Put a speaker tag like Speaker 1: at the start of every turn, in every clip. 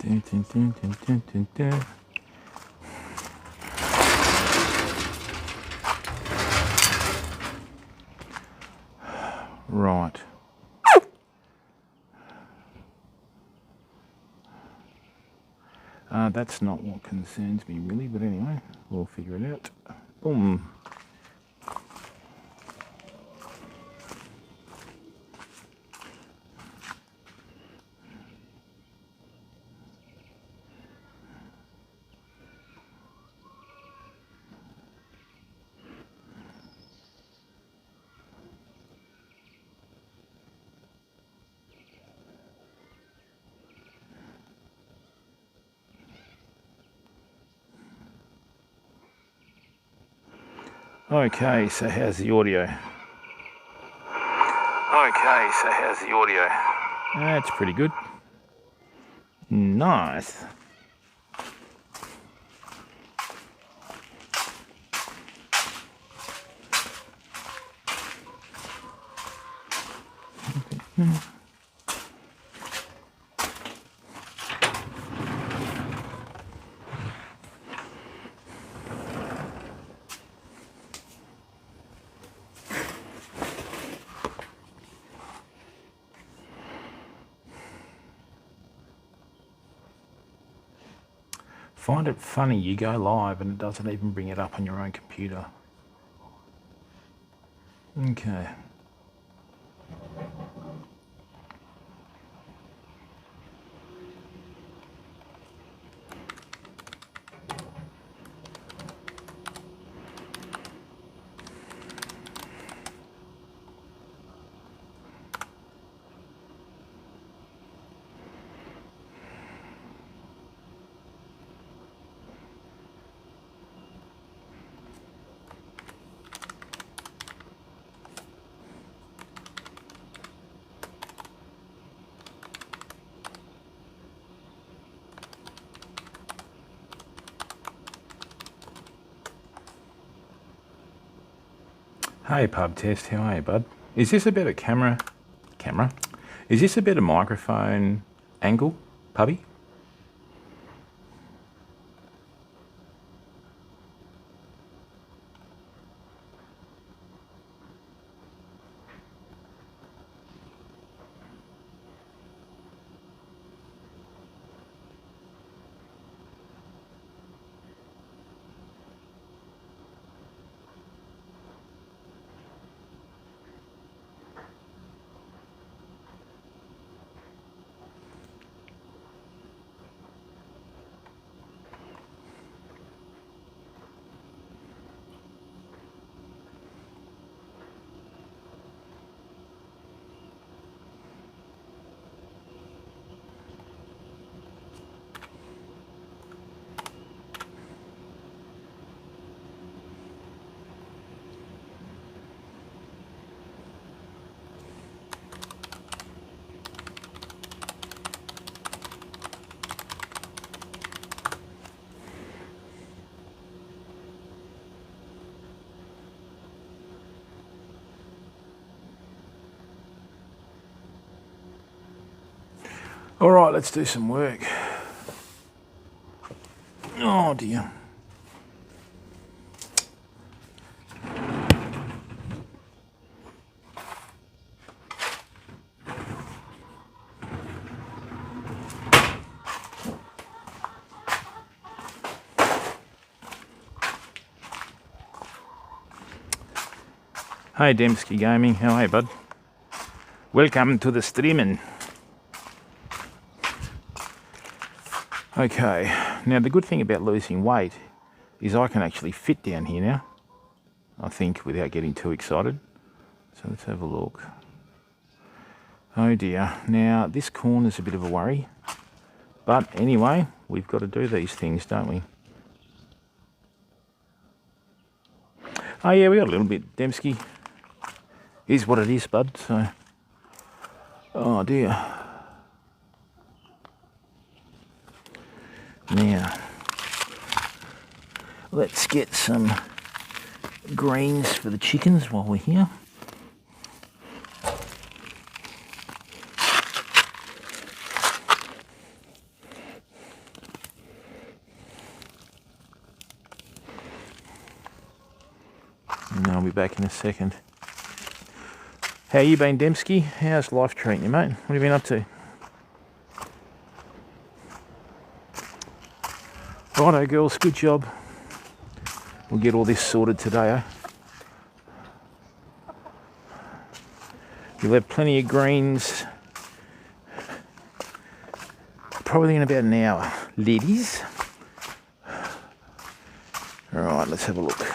Speaker 1: Dun, dun, dun, dun, dun, dun, dun. Right. That's not what concerns me really, but anyway, we'll figure it out. Boom. Okay, so how's the audio? That's pretty good. Nice. Find it funny, you go live and it doesn't even bring it up on your own computer. Okay. Hey pub test, how are you, bud? Is this a better camera? Is this a better microphone angle, pubby? All right, let's do some work. Oh dear. Hey Dembski Gaming, how are you, bud? Welcome to the streaming. Okay, now the good thing about losing weight is I can actually fit down here now, I think, without getting too excited. So let's have a look. Oh dear, now this corner's a bit of a worry. But anyway, we've got to do these things, don't we? Oh yeah, we got a little bit, Dembski. Is what it is, bud, so... Oh dear. Now, let's get some greens for the chickens while we're here. be back in a second. How you been, Dembski? How's life treating you, mate? What have you been up to? Righto, girls, good job. We'll get all this sorted today, eh? You'll have plenty of greens. Probably in about an hour, ladies. All right, let's have a look.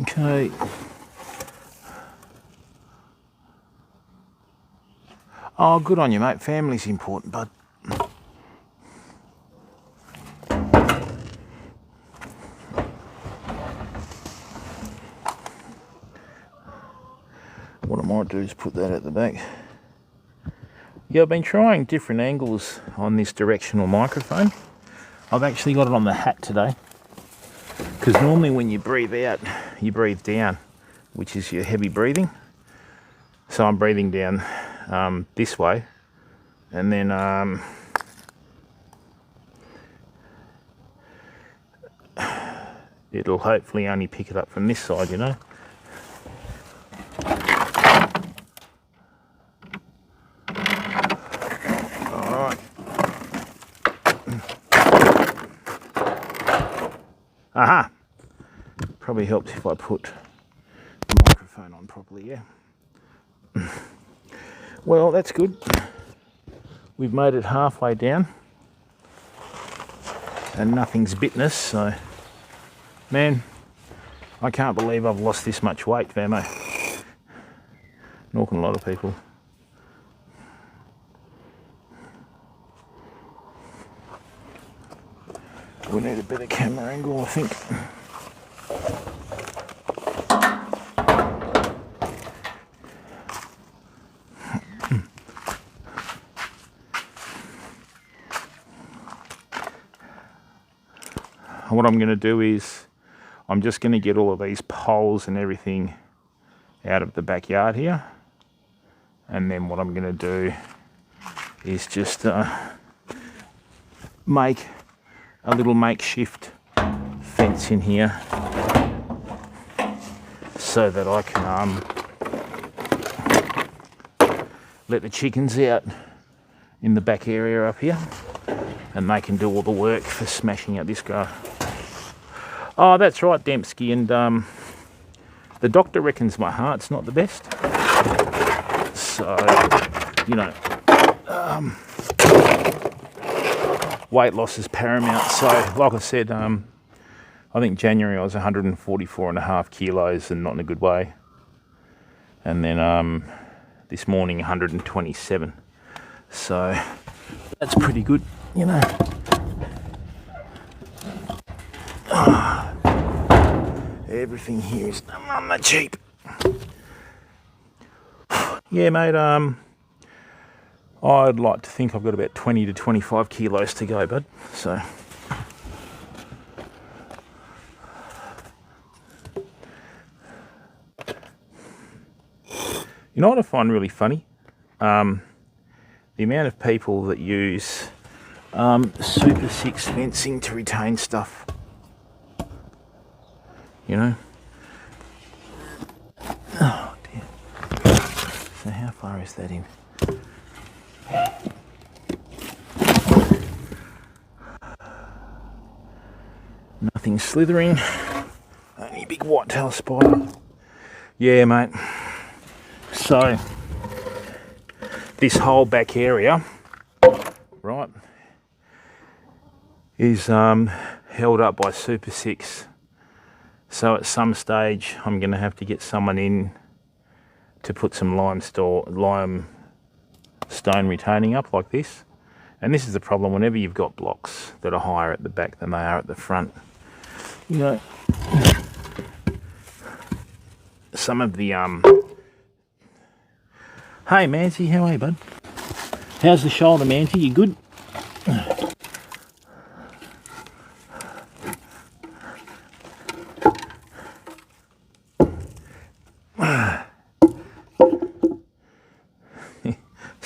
Speaker 1: Okay. Oh, good on you, mate. Family's important, bud. What I might do is put that at the back. Yeah, I've been trying different angles on this directional microphone. I've actually got it on the hat today, because normally when you breathe out, you breathe down, which is your heavy breathing. So I'm breathing down this way, and then it'll hopefully only pick it up from this side, you know. Aha! Probably helps if I put the microphone on properly, yeah. Well, that's good. We've made it halfway down and nothing's bitten us, so man, I can't believe I've lost this much weight, Vamo. Nor can a lot of people. We need a better camera angle, I think. What I'm going to do is I'm just going to get all of these poles and everything out of the backyard here, and then what I'm going to do is just make a little makeshift fence in here so that I can let the chickens out in the back area up here, and they can do all the work for smashing out this guy. Oh, that's right, Dembski, and the doctor reckons my heart's not the best, so you know, weight loss is paramount. So like I said, I think January I was 144.5 kilos and not in a good way, and then this morning 127, so that's pretty good, you know. Everything here is on the cheap. Yeah, mate, I'd like to think I've got about 20 to 25 kilos to go, bud. So, you know what I find really funny? The amount of people that use Super 6 fencing to retain stuff. You know? Oh, dear. So how far is that in? Nothing slithering. Only a big whitetail spider. Yeah, mate. So, this whole back area, right, is held up by Super 6. So at some stage, I'm going to have to get someone in to put some limestone retaining up like this. And this is the problem whenever you've got blocks that are higher at the back than they are at the front. You know, some of the Hey Mancy, how are you, bud? How's the shoulder, Mancy? You good?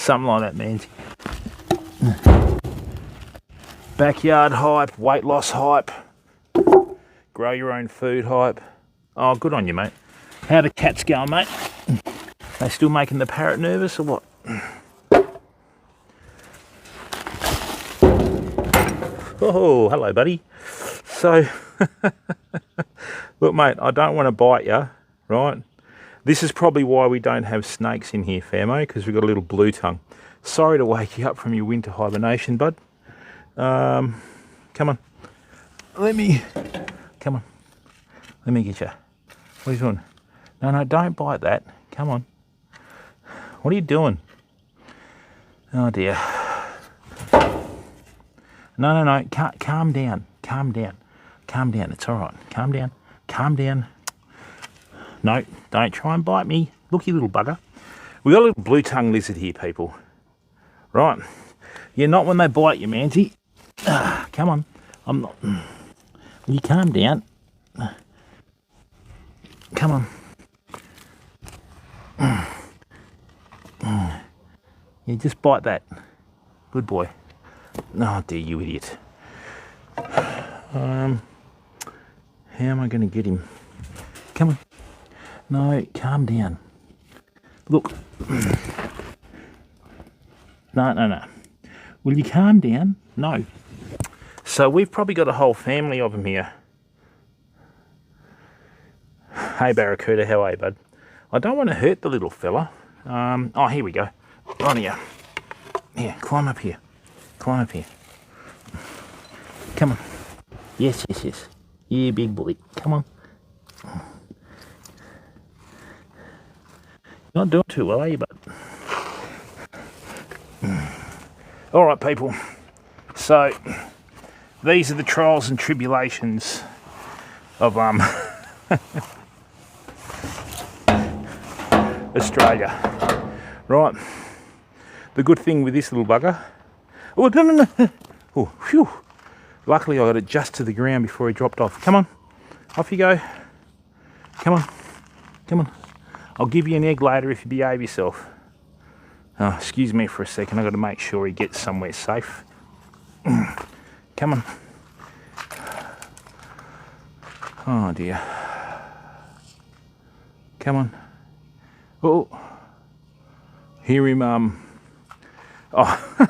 Speaker 1: Something like that, man. Backyard hype, weight loss hype, grow your own food hype. Oh, good on you, mate. How the cats going, mate? They still making the parrot nervous or what? Oh, hello, buddy. So, look, mate, I don't want to bite you, right? This is probably why we don't have snakes in here, famo, because we've got a little blue tongue. Sorry to wake you up from your winter hibernation, bud. Come on. Come on. Let me get you. What are you doing? No, don't bite that. Come on. What are you doing? Oh, dear. No. Calm down. Calm down. It's all right. Calm down. No, don't try and bite me. Look, you little bugger. We got a little blue-tongued lizard here, people. Right. Yeah, not when they bite you, Manty. Come on. I'm not. Will you calm down? Come on. Yeah, just bite that. Good boy. Oh dear, you idiot. How am I going to get him? Come on. No, calm down. Look. No. Will you calm down? No. So we've probably got a whole family of them here. Hey Barracuda, how are you, bud? I don't want to hurt the little fella. Oh, here we go. Right here. Yeah, climb up here. Come on. Yes. Yeah, big boy. Come on. Not doing too well, are you, bud? All right, people. So, these are the trials and tribulations of Australia. Right. The good thing with this little bugger. Oh, no. Oh, phew. Luckily, I got it just to the ground before he dropped off. Come on. Off you go. Come on. I'll give you an egg later if you behave yourself. Oh, excuse me for a second. I've got to make sure he gets somewhere safe. Come on. Oh, dear. Come on. Oh. Hear him, Oh.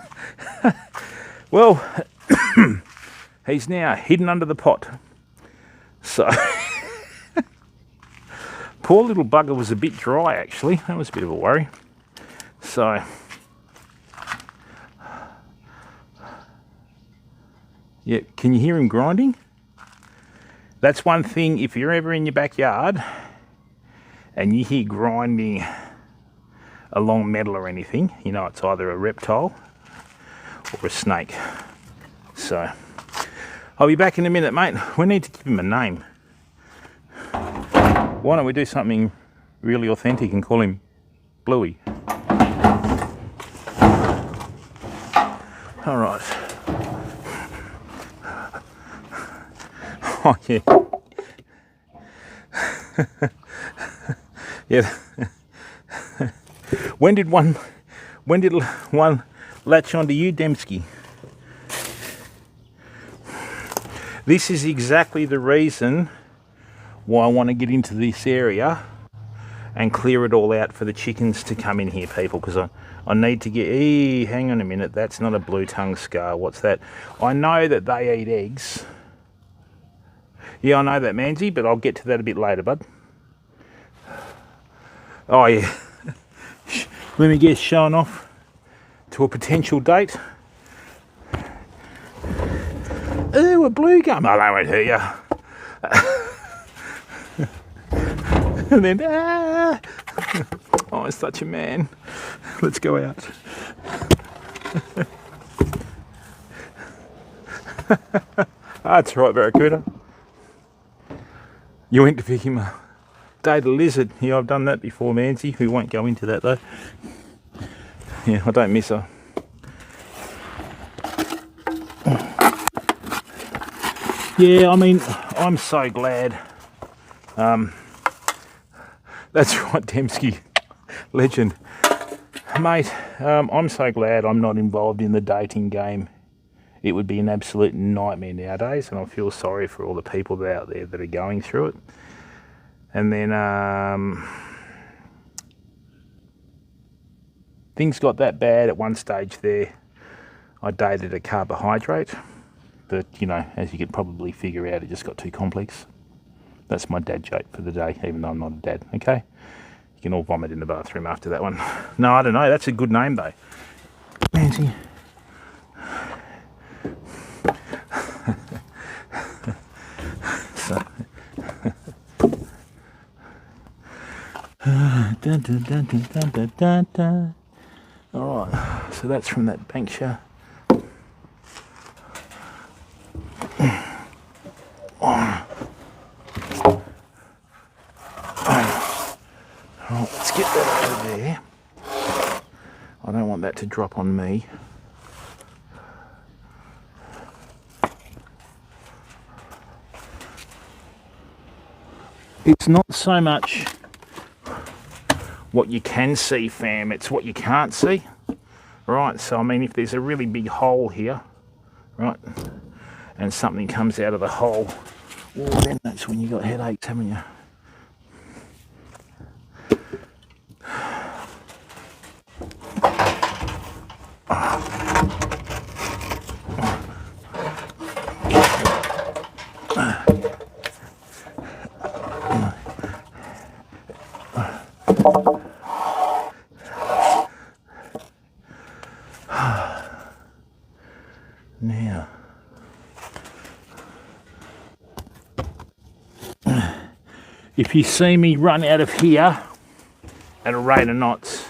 Speaker 1: Well, he's now hidden under the pot. So, poor little bugger was a bit dry, actually. That was a bit of a worry. So, yeah, can you hear him grinding? That's one thing, if you're ever in your backyard and you hear grinding along metal or anything, you know it's either a reptile or a snake. So, I'll be back in a minute, mate. We need to give him a name. Why don't we do something really authentic and call him Bluey? All right. Oh, yeah. Yeah. When did one latch onto you, Dembski? This is exactly the reason why I want to get into this area and clear it all out for the chickens to come in here, people, because I need to get... hang on a minute, that's not a blue tongue scar. What's that? I know that they eat eggs. Yeah, I know that, Manzi, but I'll get to that a bit later, bud. Oh, yeah. Let me guess, showing off to a potential date. Ooh, a blue gum. Oh, that won't hurt you. And then, oh, such a man. Let's go out. That's right, Barracuda. You went to pick him a data lizard. Yeah, I've done that before, Manzi. We won't go into that, though. Yeah, I don't miss her. Yeah, I mean, I'm so glad. That's right, Dembski. Legend. Mate, I'm so glad I'm not involved in the dating game. It would be an absolute nightmare nowadays, and I feel sorry for all the people out there that are going through it. And then things got that bad at one stage there. I dated a carbohydrate, but, you know, as you can probably figure out, it just got too complex. That's my dad joke for the day, even though I'm not a dad, okay? You can all vomit in the bathroom after that one. No, I don't know. That's a good name, though. Nancy. So. All right, so that's from that bank show. Alright, let's get that over there. I don't want that to drop on me. It's not so much what you can see, fam, it's what you can't see. Right, so I mean, if there's a really big hole here, right, and something comes out of the hole, well, then that's when you got headaches, haven't you? Now, if you see me run out of here at a rate of knots,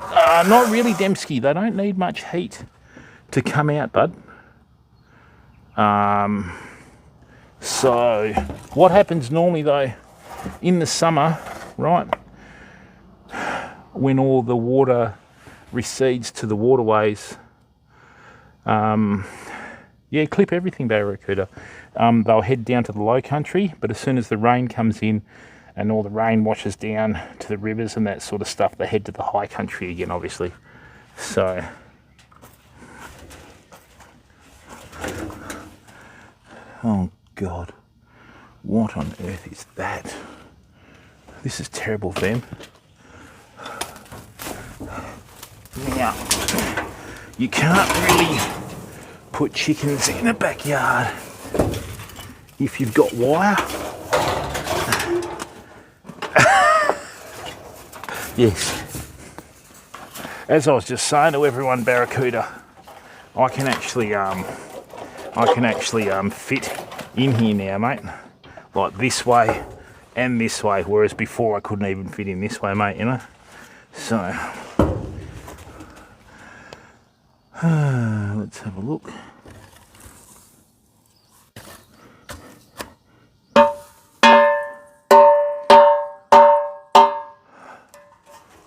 Speaker 1: not really, Dembski. They don't need much heat to come out, bud. So what happens normally, though, in the summer, right, when all the water recedes to the waterways, yeah, clip everything, Barracuda. They'll head down to the low country, but as soon as the rain comes in and all the rain washes down to the rivers and that sort of stuff, they head to the high country again, obviously. So, oh God, what on earth is that? This is terrible, fam. Now, you can't really put chickens in a backyard if you've got wire. Yes. As I was just saying to everyone, Barracuda, I can actually fit in here now, mate. Like this way and this way, whereas before I couldn't even fit in this way, mate, you know? So, let's have a look.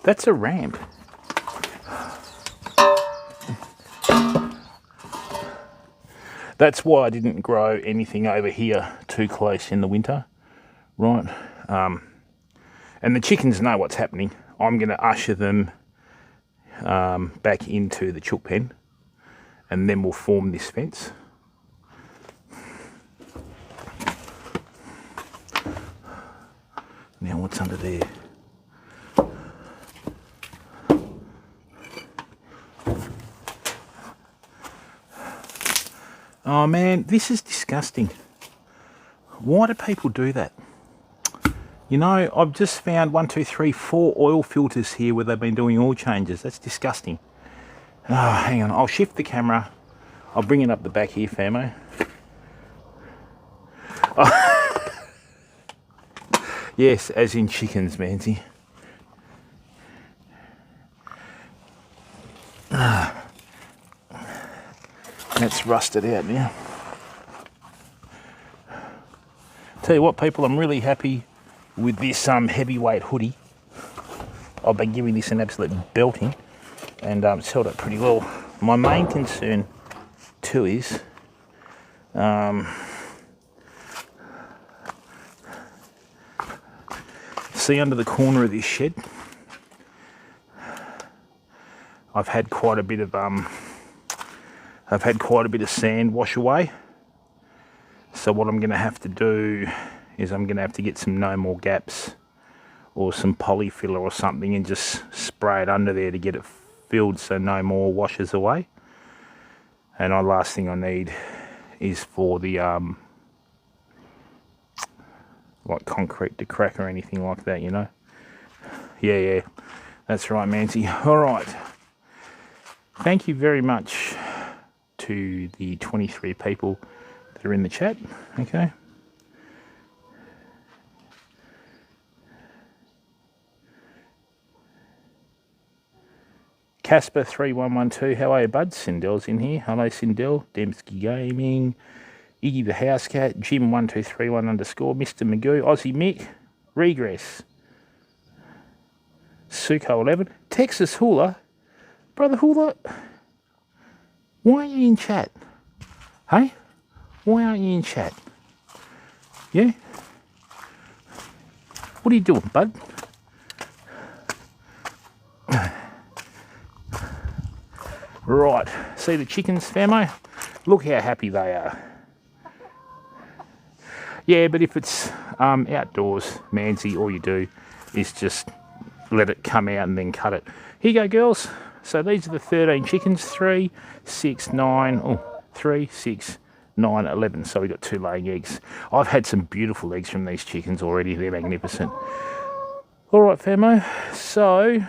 Speaker 1: That's a ramp. That's why I didn't grow anything over here too close in the winter, right? And the chickens know what's happening. I'm going to usher them back into the chook pen, and then we'll form this fence. Now what's under there? Oh man, this is disgusting. Why do people do that? You know, I've just found 4 oil filters here where they've been doing oil changes. That's disgusting. Oh, hang on, I'll shift the camera. I'll bring it up the back here, famo. Oh. Yes, as in chickens, Manzi. That's rusted out now. Tell you what, people, I'm really happy with this heavyweight hoodie. I've been giving this an absolute belting, and it's held up pretty well. My main concern too is see under the corner of this shed, I've had quite a bit of sand wash away. So what I'm going to have to do is I'm going to have to get some no more gaps or some polyfiller or something and just spray it under there to get it filled so no more washes away. And the last thing I need is for the like concrete to crack or anything like that, you know. Yeah, that's right, Mancy. All right. Thank you very much to the 23 people that are in the chat. Okay. Casper 3112, how are you, bud? Sindel's in here. Hello, Sindel. Dembski Gaming. Iggy the House Cat. Jim1231 _ Mr. Magoo. Aussie Mick. Regress. Suko 11. Texas Hula. Brother Hula. Why aren't you in chat? Hey? Why aren't you in chat? Yeah? What are you doing, bud? Right, see the chickens, famo? Look how happy they are. Yeah, but if it's outdoors, Manzi, all you do is just let it come out and then cut it. Here you go, girls. So these are the 13 chickens. 3, 6, 9, 3, 6, 9, 11. So we've got 2 laying eggs. I've had some beautiful eggs from these chickens already. They're magnificent. All right, famo. So...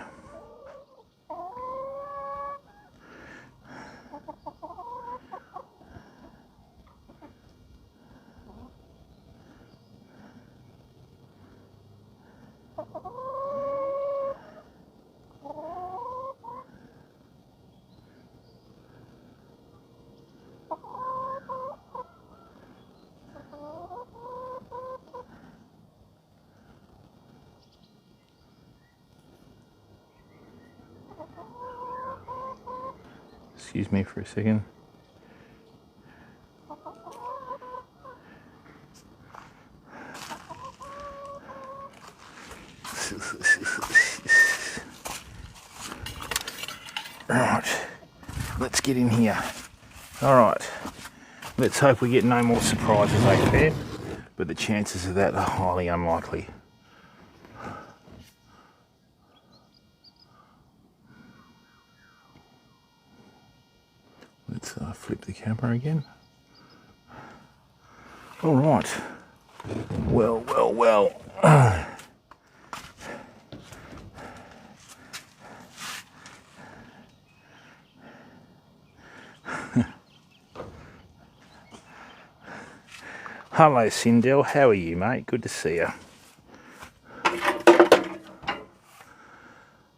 Speaker 1: excuse me for a second. Right, let's get in here. All right, let's hope we get no more surprises over there, but the chances of that are highly unlikely. Let's flip the camera again. All right. Well. Hello, Sindel. How are you, mate? Good to see you.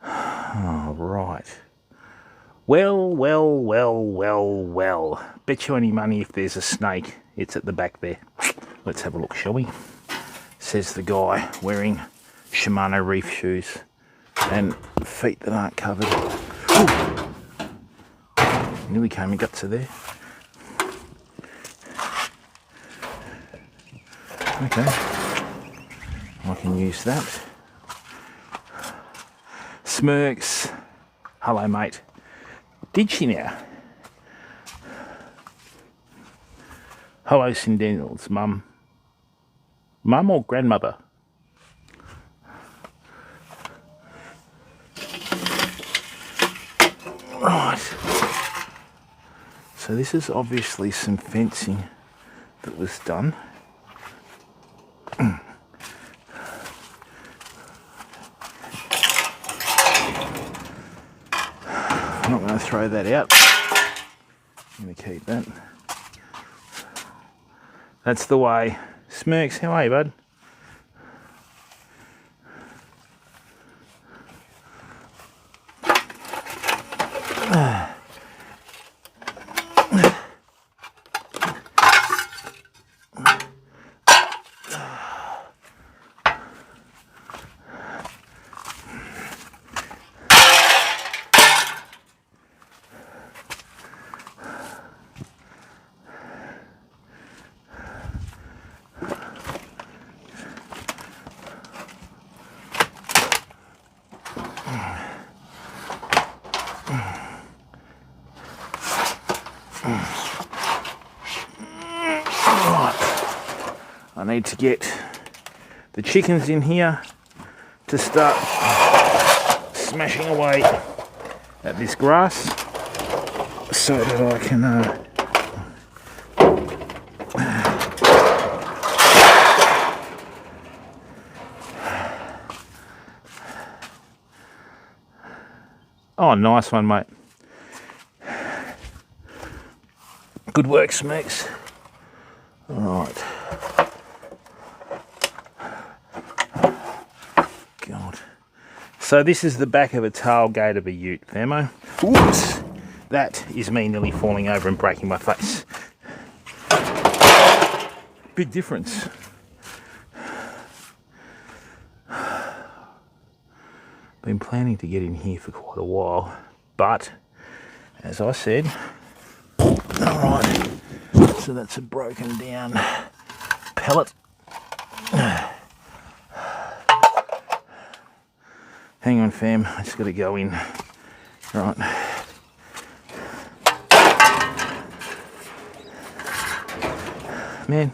Speaker 1: All right. Well. Bet you any money if there's a snake, it's at the back there. Let's have a look, shall we? Says the guy wearing Shimano reef shoes and feet that aren't covered. Ooh. Nearly came and got to there. Okay, I can use that. Smirks. Hello, mate. Did she now? Hello, Cindennial's mum. Mum or grandmother? Right. So this is obviously some fencing that was done. I'm not going to throw that out. I'm going to keep that. That's the way. Smirks, how are you, bud? Right, I need to get the chickens in here to start smashing away at this grass so that I can oh, nice one, mate. Good work, Smokes. All right. God. So this is the back of a tailgate of a ute, Famo. Oops! That is me nearly falling over and breaking my face. Big difference. Been planning to get in here for quite a while, but as I said, alright, so that's a broken down pellet. Hang on, fam, I just got to go in. Right. Man,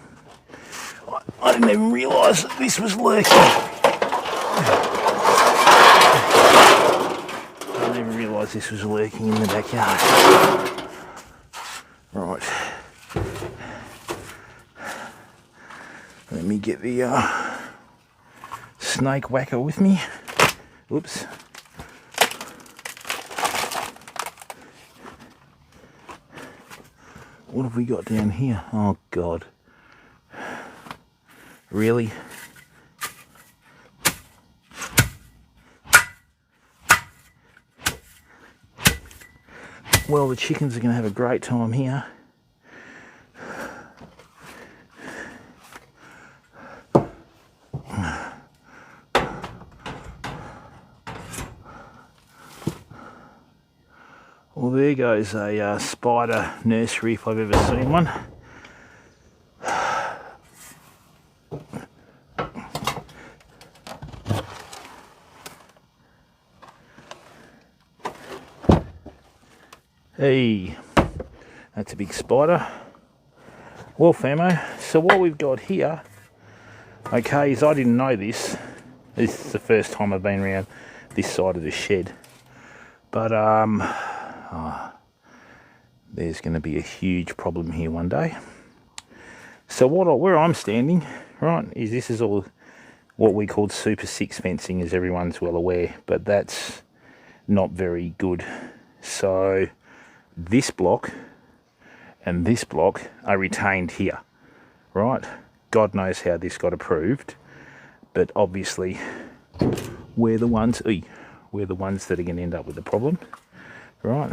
Speaker 1: I didn't even realise that this was lurking. I didn't even realise this was lurking in the backyard. Right. Let me get the snake whacker with me. Oops. What have we got down here? Oh God. Really? Well, the chickens are going to have a great time here. Well, there goes a spider nursery if I've ever seen one. Hey, that's a big spider. Well, famo, so what we've got here, okay, is I didn't know this. This is the first time I've been around this side of the shed. But, there's going to be a huge problem here one day. So where I'm standing, right, is this is all what we call Super 6 fencing, as everyone's well aware, but that's not very good. So this block and this block are retained here, right? God knows how this got approved, but obviously we're the ones that are going to end up with the problem, right?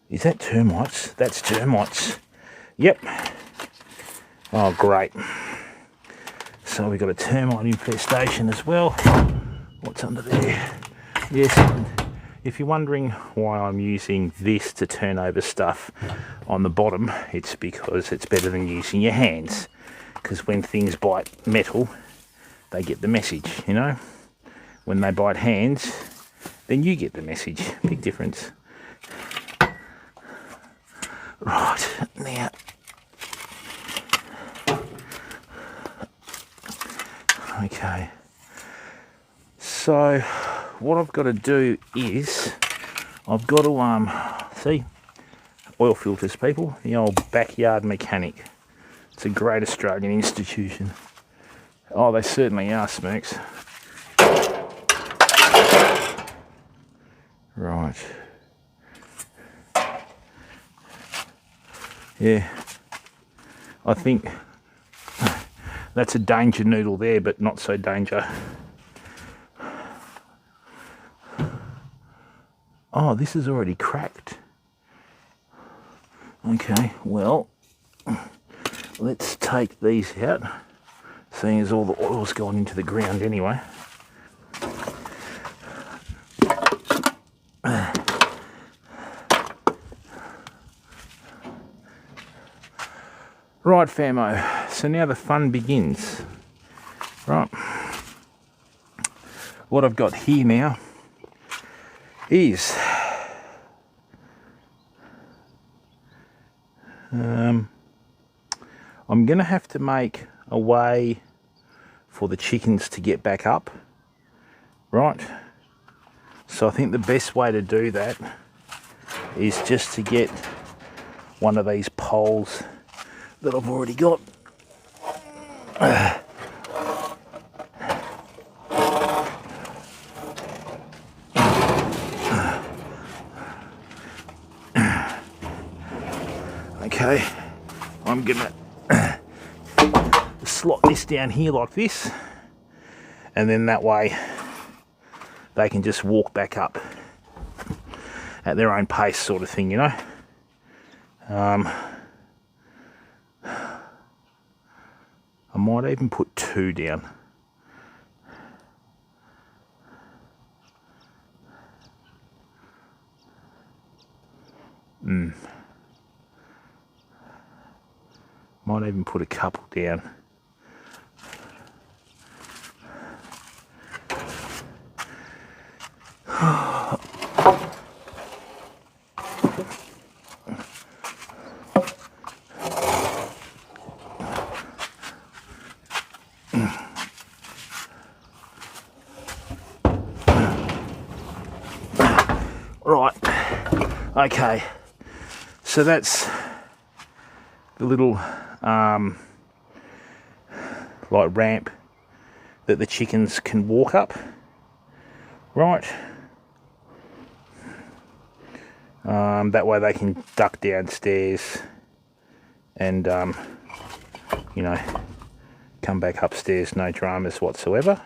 Speaker 1: Is that termites? That's termites. Yep. Oh, great. So we've got a termite infestation as well. What's under there? Yes. If you're wondering why I'm using this to turn over stuff on the bottom, it's because it's better than using your hands. Because when things bite metal, they get the message, you know? When they bite hands, then you get the message. Big difference. Right, now. Okay. So what I've got to do is I've got to see, oil filters, people, the old backyard mechanic. It's a great Australian institution. Oh, they certainly are, Smokes. Right. Yeah, I think that's a danger noodle there, but not so danger. Oh, this is already cracked. Okay, well, let's take these out, seeing as all the oil's gone into the ground anyway. Right, famo, so now the fun begins. Right, what I've got here now is I'm going to have to make a way for the chickens to get back up, right? So I think the best way to do that is just to get one of these poles that I've already got. Okay, I'm gonna slot this down here like this, and then that way they can just walk back up at their own pace, sort of thing, you know. I might even put 2 down. Might even put a couple down. Right, okay, so that's the little like ramp that the chickens can walk up, right? That way they can duck downstairs and you know, come back upstairs, no dramas whatsoever.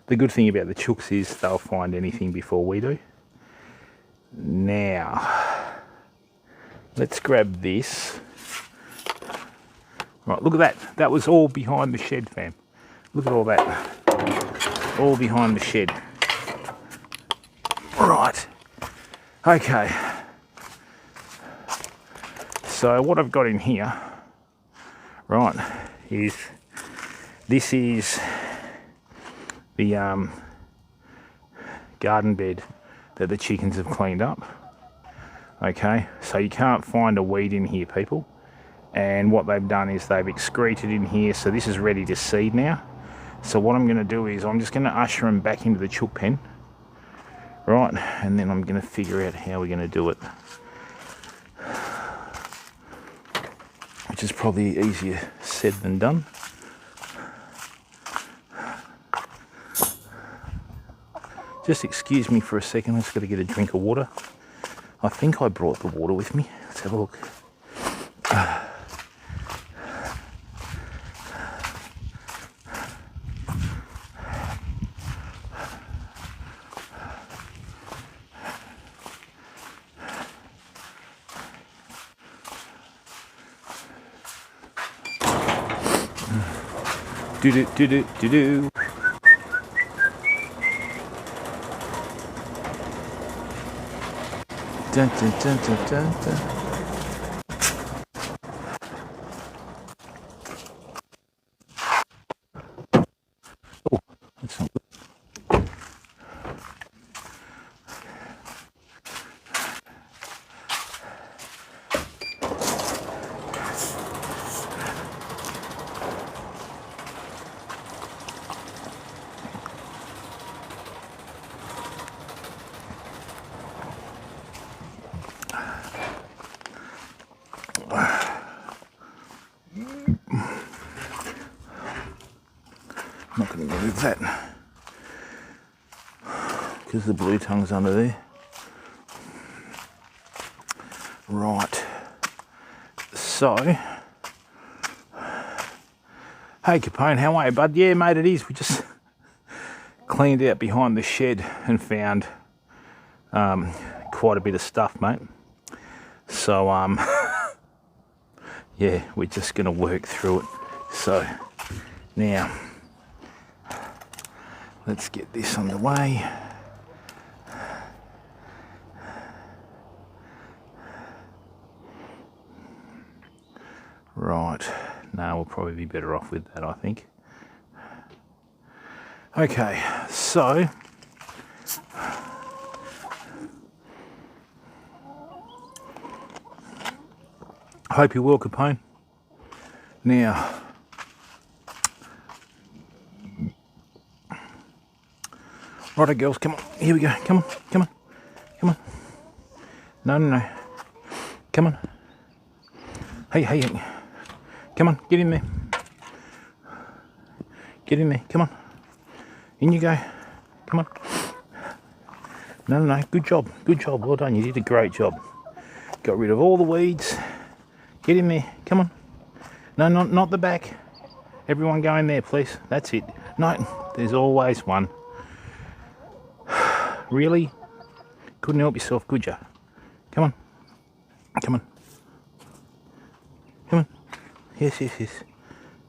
Speaker 1: The good thing about the chooks is they'll find anything before we do. Now, let's grab this. Right, look at that. That was all behind the shed, fam. Look at all that. All behind the shed. Right. Okay. So what I've got in here, right, is this is the garden bed that the chickens have cleaned up. Okay, so you can't find a weed in here, people. And what they've done is they've excreted in here, so this is ready to seed now. So what I'm going to do is I'm just going to usher them back into the chook pen, right? And then I'm going to figure out how we're going to do it, which is probably easier said than done. Just excuse me for a second, I've just got to get a drink of water. I think I brought the water with me. Let's have a look. Do-do-do-do-do-do. Dun, dun, dun, dun, dun, dun. Oh, that's not good. I'm not going to move that because the blue tongue's under there. Right, so hey Capone, how are you, bud? Yeah mate, it is. We just cleaned out behind the shed and found quite a bit of stuff, mate. So yeah, we're just going to work through it. So now let's get this underway. Right, now we'll probably be better off with that, I think. Okay, so Hope you're well, Capone. Now, righto, girls, come on. Here we go. Come on, come on, come on. No, no, no. Come on. Hey, hey, hey. Come on, get in there. Get in there. Come on. In you go. Come on. No, no, no. Good job. Good job. Well done. You did a great job. Got rid of all the weeds. Get in there. Come on. No, not the back. Everyone go in there, please. That's it. No, there's always one. Really? Couldn't help yourself, could you? Come on. Come on. Come on. Yes, yes, yes.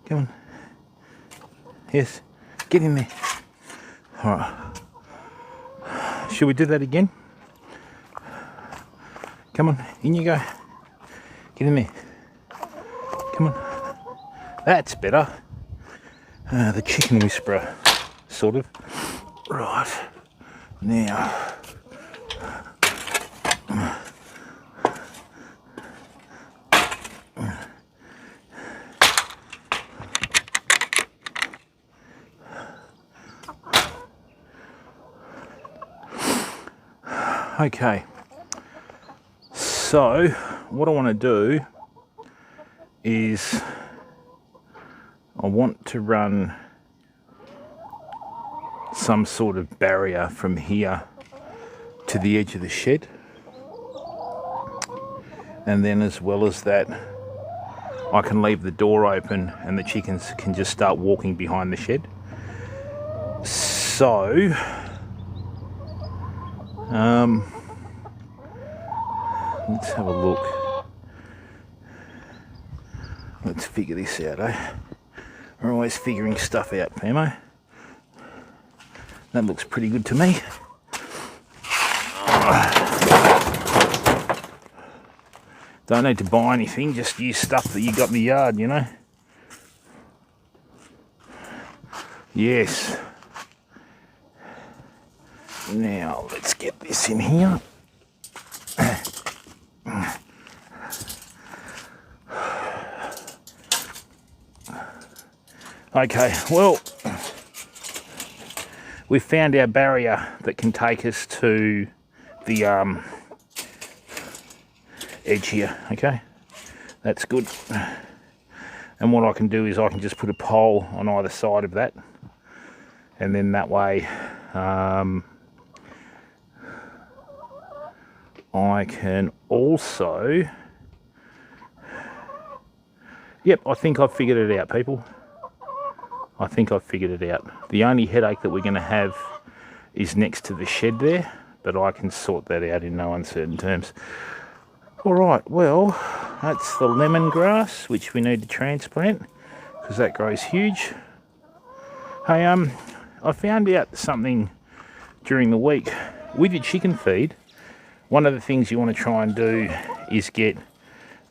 Speaker 1: Come on. Yes. Get in there. All right. Should we do that again? Come on. In you go. Get in there. Come on. That's better. The chicken whisperer, sort of. Right. Now. Okay. So, what I want to do is I want to run some sort of barrier from here to the edge of the shed, and then as well as that I can leave the door open and the chickens can just start walking behind the shed. So let's have a look. Let's figure this out, eh? We're always figuring stuff out, Pamo. That looks pretty good to me. Don't need to buy anything, just use stuff that you got in the yard, you know? Yes. Now, let's get this in here. Okay, well, we've found our barrier that can take us to the edge here, okay? That's good. And what I can do is I can just put a pole on either side of that, and then that way I can also, yep, I think I've figured it out, people. I think I've figured it out. The only headache that we're going to have is next to the shed there, but I can sort that out in no uncertain terms. All right, well, that's the lemongrass, which we need to transplant because that grows huge. Hey, I found out something during the week. With your chicken feed, one of the things you want to try and do is get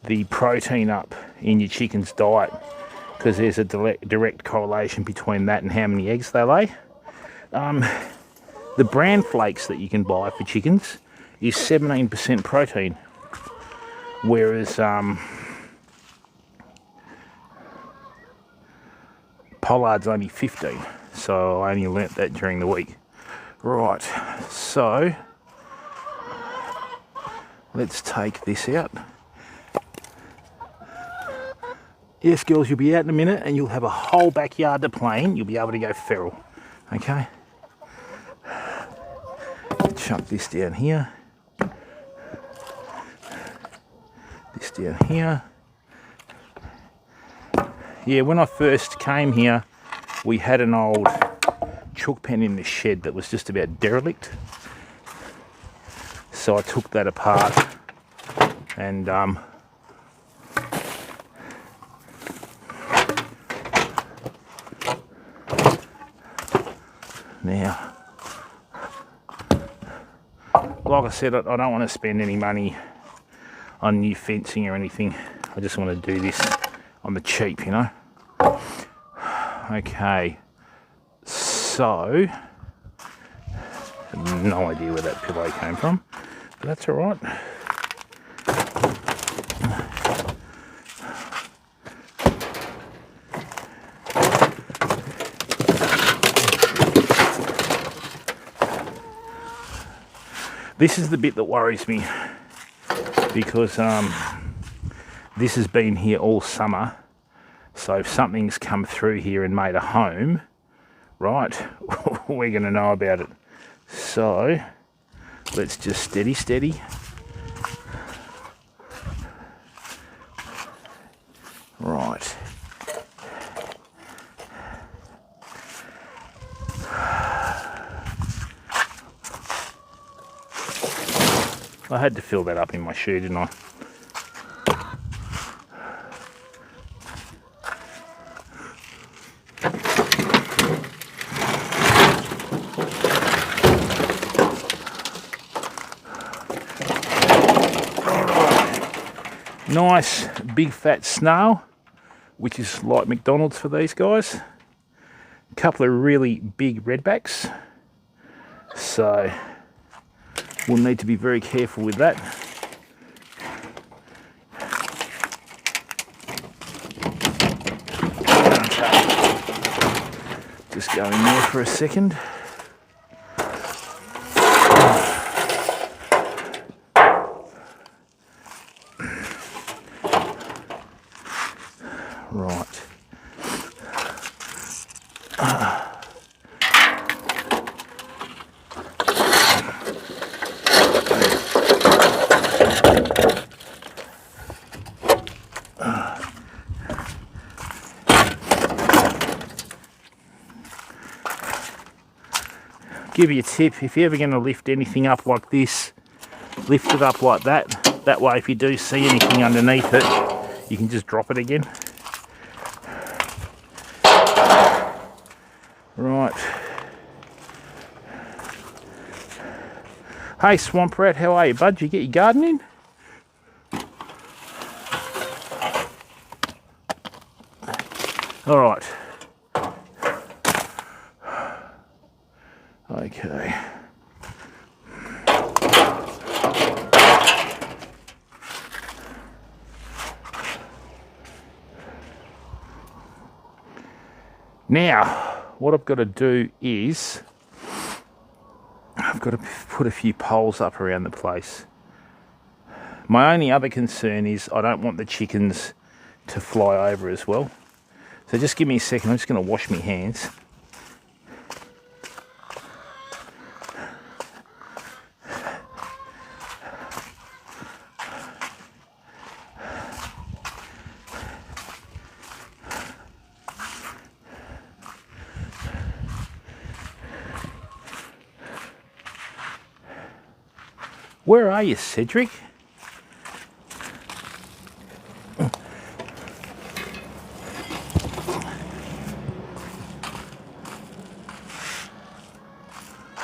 Speaker 1: the protein up in your chicken's diet, because there's a direct correlation between that and how many eggs they lay. The bran flakes that you can buy for chickens is 17% protein, whereas Pollard's only 15. So I only learnt that during the week. Right, so let's take this out. Yes, girls, you'll be out in a minute and you'll have a whole backyard to play in. You'll be able to go feral, okay? Chuck this down here. This down here. Yeah, when I first came here, we had an old chook pen in the shed that was just about derelict. So I took that apart and now, like I said, I don't want to spend any money on new fencing or anything. I just want to do this on the cheap, you know. Okay, so no idea where that pillow came from, but that's all right. This is the bit that worries me, because this has been here all summer. So if something's come through here and made a home, right, we're going to know about it. So let's just steady. Right. I had to fill that up in my shoe, didn't I? Nice big fat snail, which is like McDonald's for these guys. A couple of really big redbacks, so we'll need to be very careful with that. Okay. Just go in there for a second. Right. Give you a tip, if you're ever going to lift anything up like this, lift it up like that. That way if you do see anything underneath it, you can just drop it again. Right. Hey Swamp Rat, how are you, bud? Did you get your garden in? All right. Okay. Now, what I've got to do is I've got to put a few poles up around the place. My only other concern is I don't want the chickens to fly over as well. So just give me a second, I'm just going to wash my hands. Where are you, Cedric?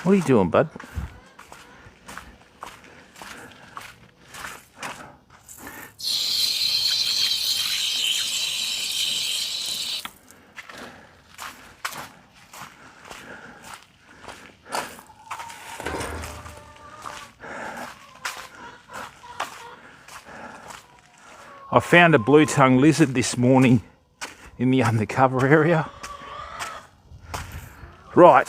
Speaker 1: What are you doing, bud? I found a blue-tongued lizard this morning in the undercover area. Right.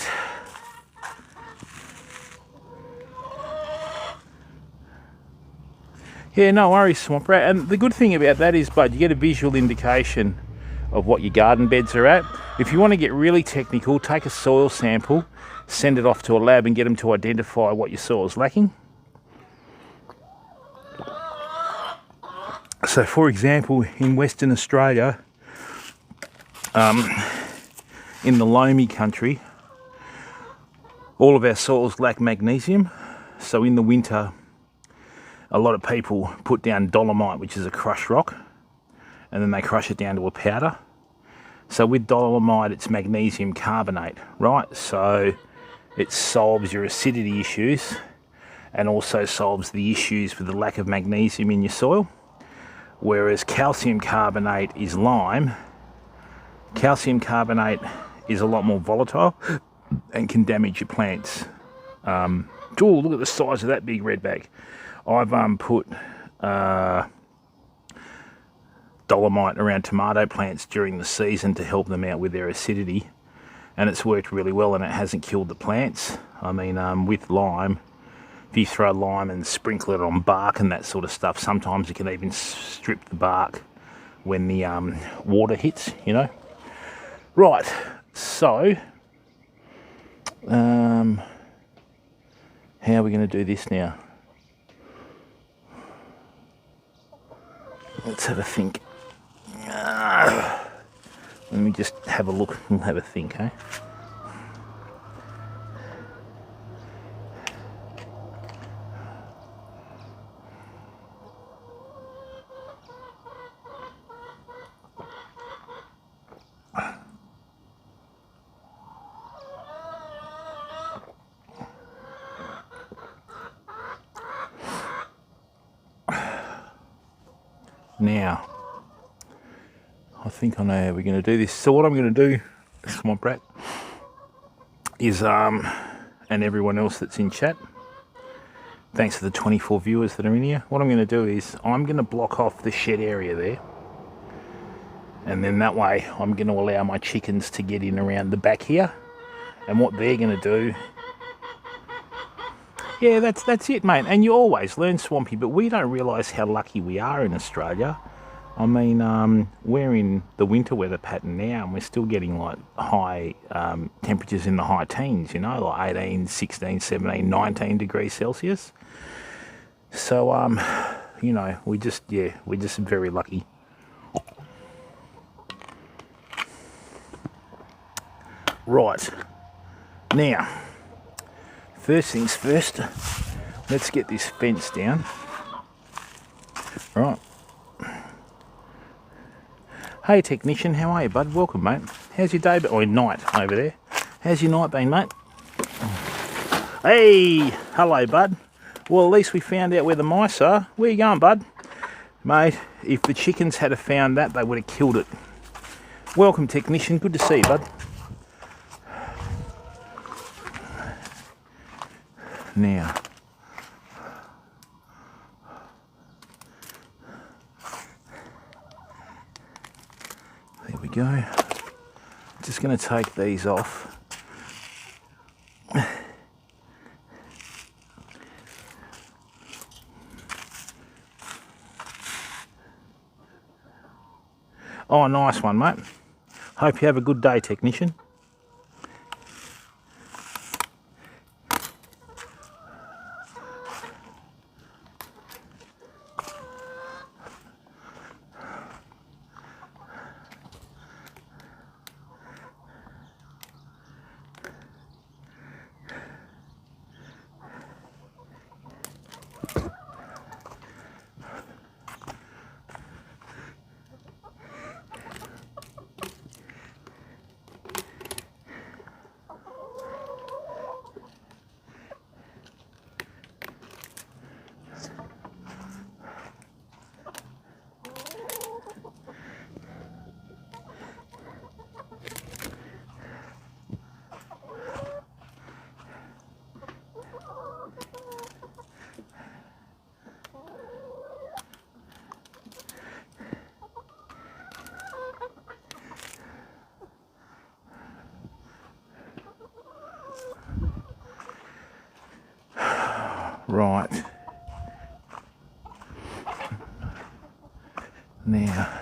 Speaker 1: Yeah, no worries, Swamp Rat. And the good thing about that is, bud, you get a visual indication of what your garden beds are at. If you want to get really technical, take a soil sample, send it off to a lab and get them to identify what your soil is lacking. So, for example, in Western Australia, in the loamy country, all of our soils lack magnesium. So in the winter, a lot of people put down dolomite, which is a crushed rock, and then they crush it down to a powder. So with dolomite, it's magnesium carbonate, right? So it solves your acidity issues and also solves the issues with the lack of magnesium in your soil. Whereas calcium carbonate is lime. Calcium carbonate is a lot more volatile and can damage your plants. Oh, look at the size of that big redback. I've put dolomite around tomato plants during the season to help them out with their acidity, and it's worked really well, and it hasn't killed the plants. I mean, with lime, if you throw lime and sprinkle it on bark and that sort of stuff, sometimes it can even strip the bark when the water hits, you know. Right, so how are we going to do this now? Let's have a think. Let me just have a look and have a think, eh? Now, I think I know how we're going to do this. So what I'm going to do, my brat, is, and everyone else that's in chat, thanks to the 24 viewers that are in here, what I'm going to do is I'm going to block off the shed area there. And then that way I'm going to allow my chickens to get in around the back here. And what they're going to do... Yeah, that's it, mate. And you always learn, Swampy, but we don't realise how lucky we are in Australia. I mean, we're in the winter weather pattern now, and we're still getting, like, high temperatures in the high teens, you know, like 18, 16, 17, 19 degrees Celsius. So, you know, we're just very lucky. Right. Now... first things first, let's get this fence down. Right. Hey technician, how are you, bud? Welcome, mate. How's your day, or night over there? How's your night been, mate? Hey, hello, bud. Well, at least we found out where the mice are. Where you going, bud? Mate, if the chickens had found that, they would have killed it. Welcome, technician. Good to see you, bud. Now, there we go. Just going to take these off. Oh, nice one, mate. Hope you have a good day, technician. Right. Now.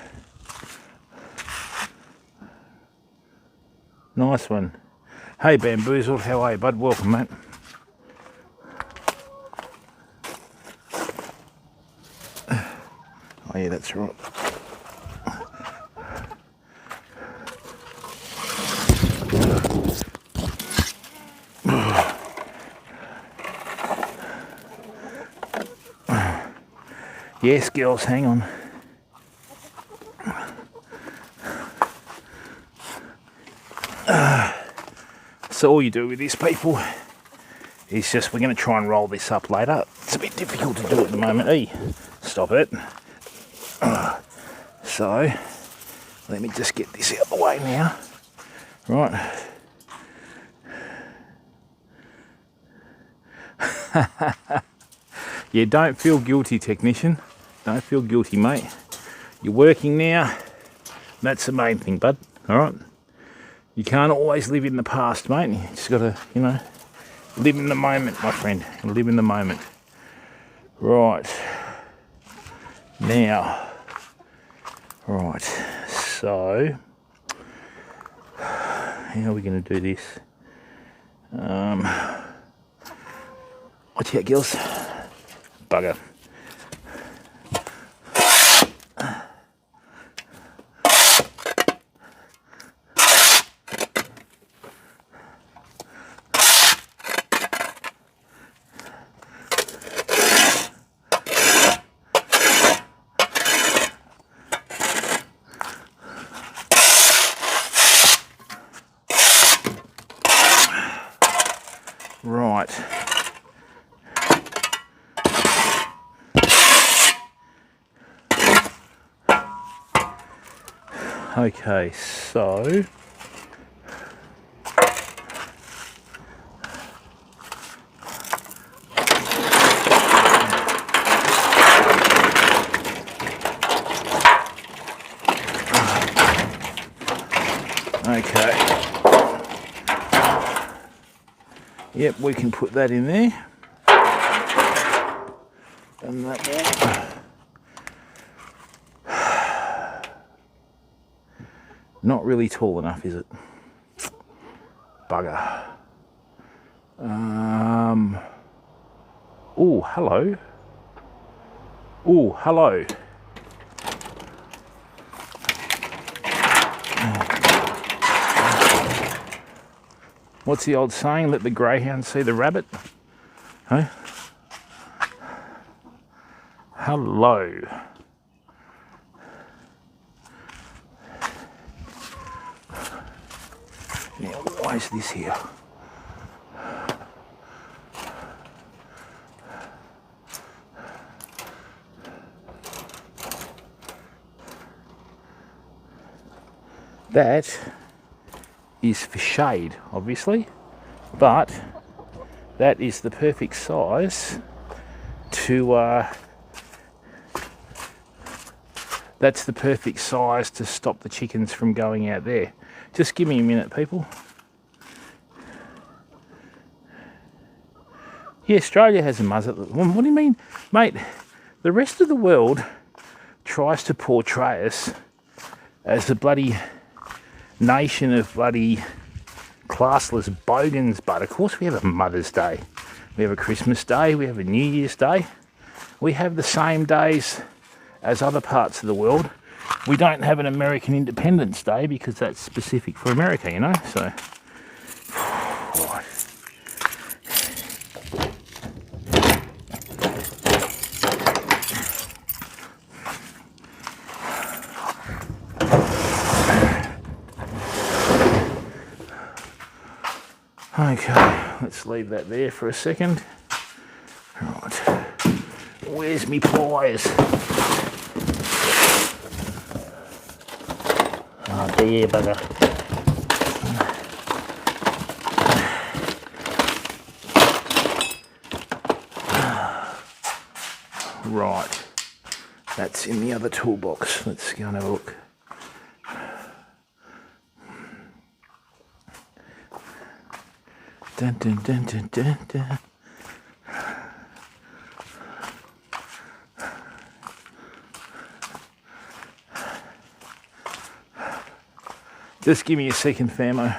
Speaker 1: Nice one. Hey Bamboozled, how are you, bud? Welcome, mate. Oh yeah, that's right. Yes, girls, hang on. So all you do with this, people, is just, we're going to try and roll this up later. It's a bit difficult to do at the moment. Hey, stop it. So, let me just get this out of the way now. Right. Yeah, don't feel guilty, technician. Don't feel guilty, mate. You're working now. That's the main thing, bud. All right? You can't always live in the past, mate. You just got to, you know, Live in the moment, my friend. Live in the moment. Right. Now. Right. So. How are we going to do this? Watch out, girls. Bugger. Right. Okay, so okay. Yep, we can put that in there. And that one. Not really tall enough, is it? Bugger. Oh, hello. Oh, hello. What's the old saying? Let the greyhound see the rabbit? Huh? Hello. Now, why is this here? That is for shade, obviously, but that is the perfect size to that's the perfect size to stop the chickens from going out there. Just give me a minute, people. Yeah, Australia has a muzzle. What do you mean? Mate, the rest of the world tries to portray us as the bloody nation of bloody classless bogans, but of course we have a Mother's Day, we have a Christmas Day, we have a New Year's Day, we have the same days as other parts of the world. We don't have an American Independence Day because that's specific for America, you know, so. Okay, let's leave that there for a second. Right, where's me pliers? Oh dear bugger. Right, that's in the other toolbox. Let's go and have a look. Dun, dun, dun, dun, dun, dun. Just give me a second, famo.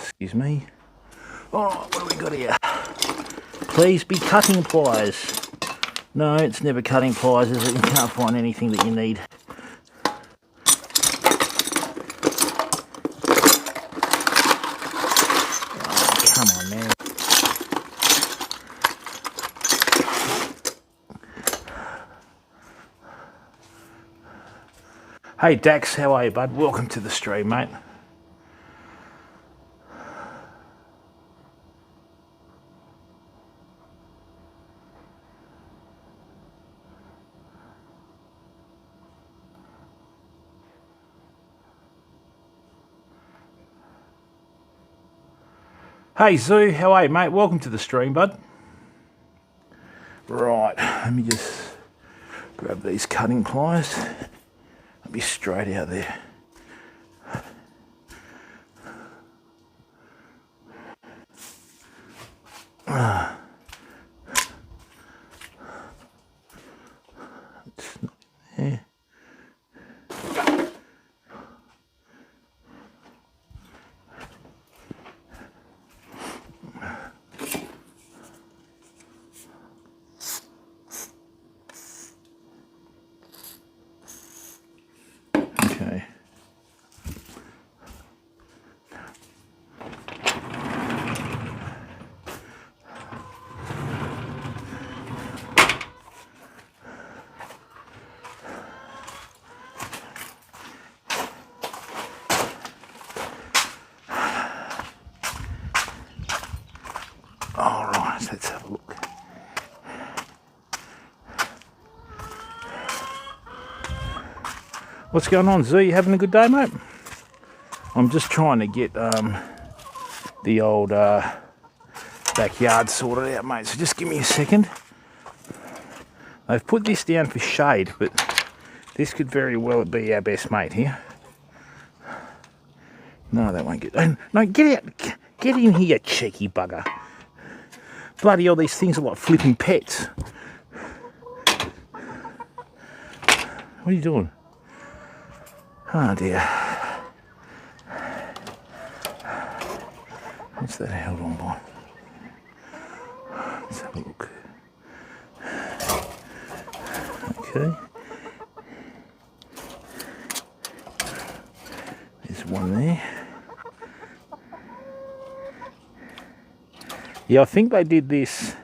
Speaker 1: Excuse me. Alright, what do we got here? Please be cutting pliers. No, it's never cutting pliers, is it? You can't find anything that you need. Oh, come on, man. Hey Dax, how are you, bud? Welcome to the stream, mate. Hey Zoo, how are you, mate? Welcome to the stream, bud. Right, let me just grab these cutting pliers. I'll be straight out there. It's not there. Okay. All right, let's have a look. What's going on, Z? You having a good day, mate? I'm just trying to get the old backyard sorted out, mate. So just give me a second. They've put this down for shade, but this could very well be our best mate here. No, that won't get... No, get out. Get in here, cheeky bugger. Bloody hell, these things are like flipping pets. What are you doing? Oh dear. What's that held on by? Let's have a look. Okay. There's one there. Yeah, I think they did this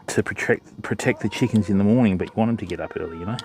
Speaker 1: to protect the chickens in the morning, but you want them to get up early, you know?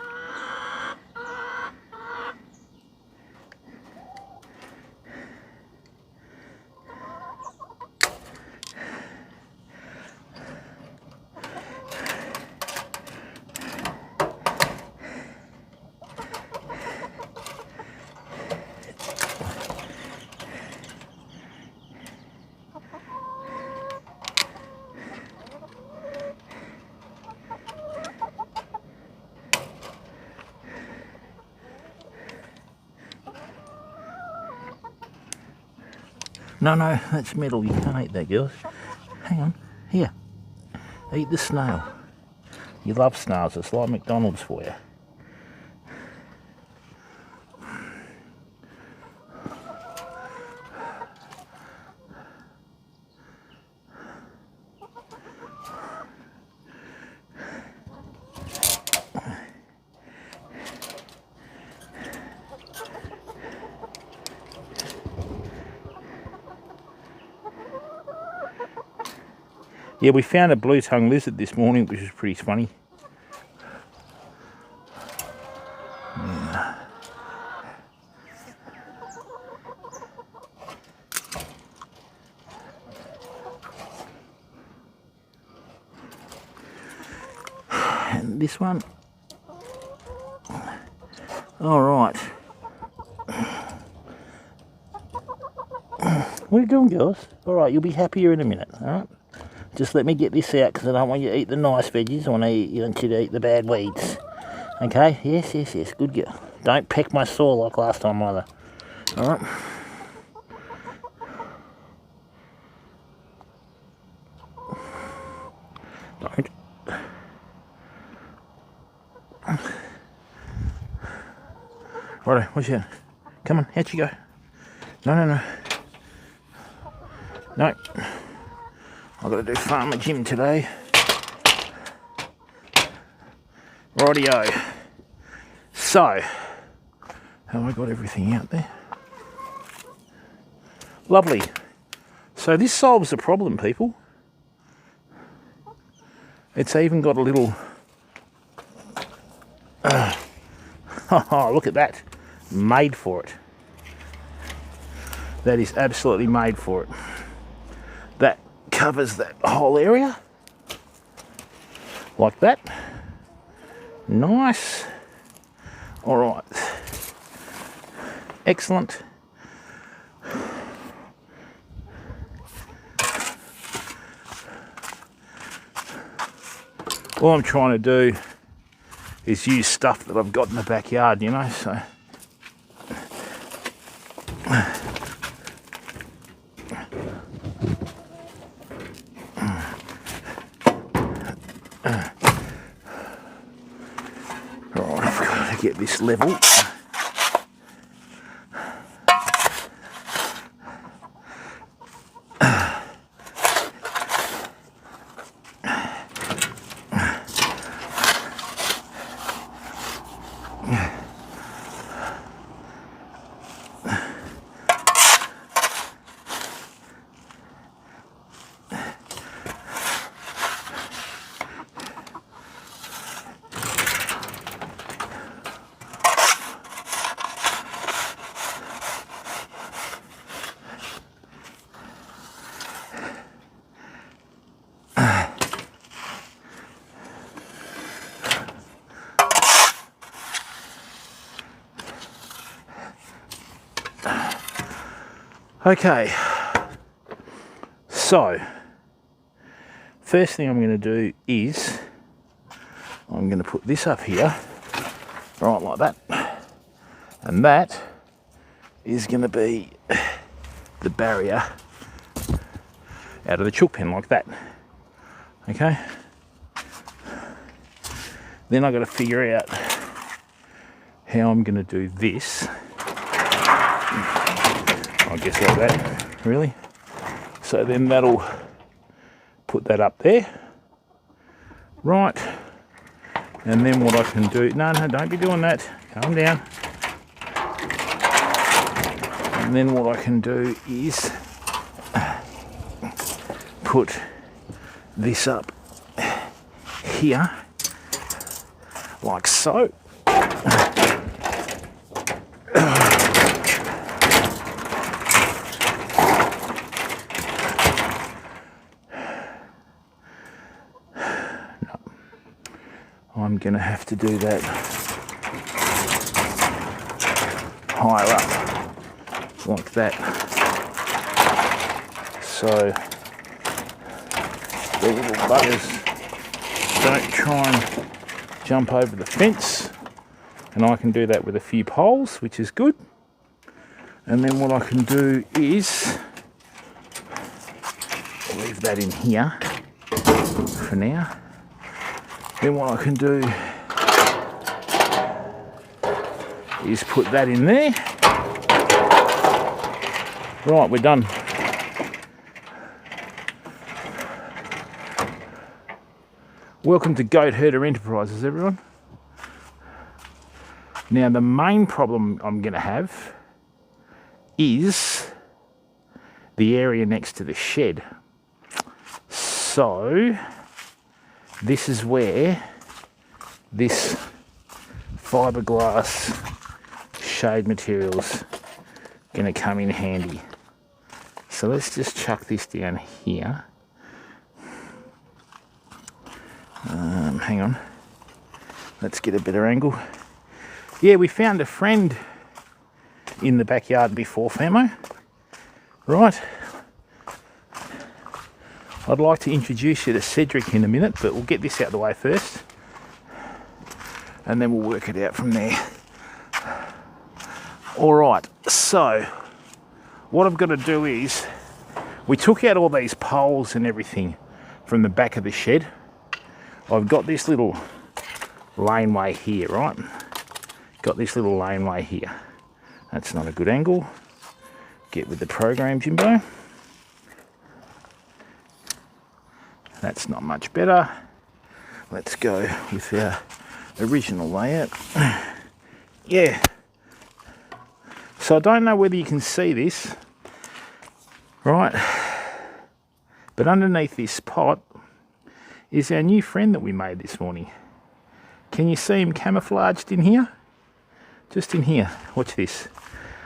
Speaker 1: No, that's metal. You can't eat that, girls. Hang on. Here. Eat the snail. You love snails. It's like McDonald's for you. Yeah, we found a blue-tongued lizard this morning, which was pretty funny. Yeah. And this one. All right. What are you doing, girls? All right, you'll be happier in a minute, all right? Just let me get this out because I don't want you to eat the nice veggies. I want you to eat the bad weeds. Okay? Yes. Good girl. Don't peck my saw like last time either. Alright? Don't. Righto, what's your... Come on, out you go. No. No. I've got to do farmer gym today. Rightio. So, have I got everything out there? Lovely. So this solves the problem, people. It's even got a little... Oh, look at that. Made for it. That is absolutely made for it. That covers that whole area. Like that. Nice. All right. Excellent. all I'm trying to do is use stuff that I've got in the backyard, you know, so. Right, I've got to get this level. Okay, so first thing I'm going to do is I'm going to put this up here, right like that, and that is going to be the barrier out of the chook pen like that. Okay, then I've got to figure out how I'm going to do this. I guess like that, really. So then that'll put that up there, right? And then what I can do, no, don't be doing that, calm down. And then what I can do is put this up here, like so. I'm going to have to do that higher up, like that. So the little buggers don't try and jump over the fence, and I can do that with a few poles, which is good. And then what I can do is leave that in here for now. Then what I can do is put that in there. Right, we're done. Welcome to Goat Herder Enterprises, everyone. Now, the main problem I'm going to have is the area next to the shed. So this is where this fiberglass shade material's going to come in handy. So let's just chuck this down here. Hang on. Let's get a better angle. Yeah, we found a friend in the backyard before, Famo. Right. I'd like to introduce you to Cedric in a minute, but we'll get this out of the way first. And then we'll work it out from there. Alright, so what I've got to do is, we took out all these poles and everything from the back of the shed. I've got this little laneway here, right? Got this little laneway here. That's not a good angle. Get with the program, Jimbo. That's not much better. Let's go with our original layout. Yeah. So I don't know whether you can see this, right? But underneath this pot is our new friend that we made this morning. Can you see him camouflaged in here? Just in here. Watch this.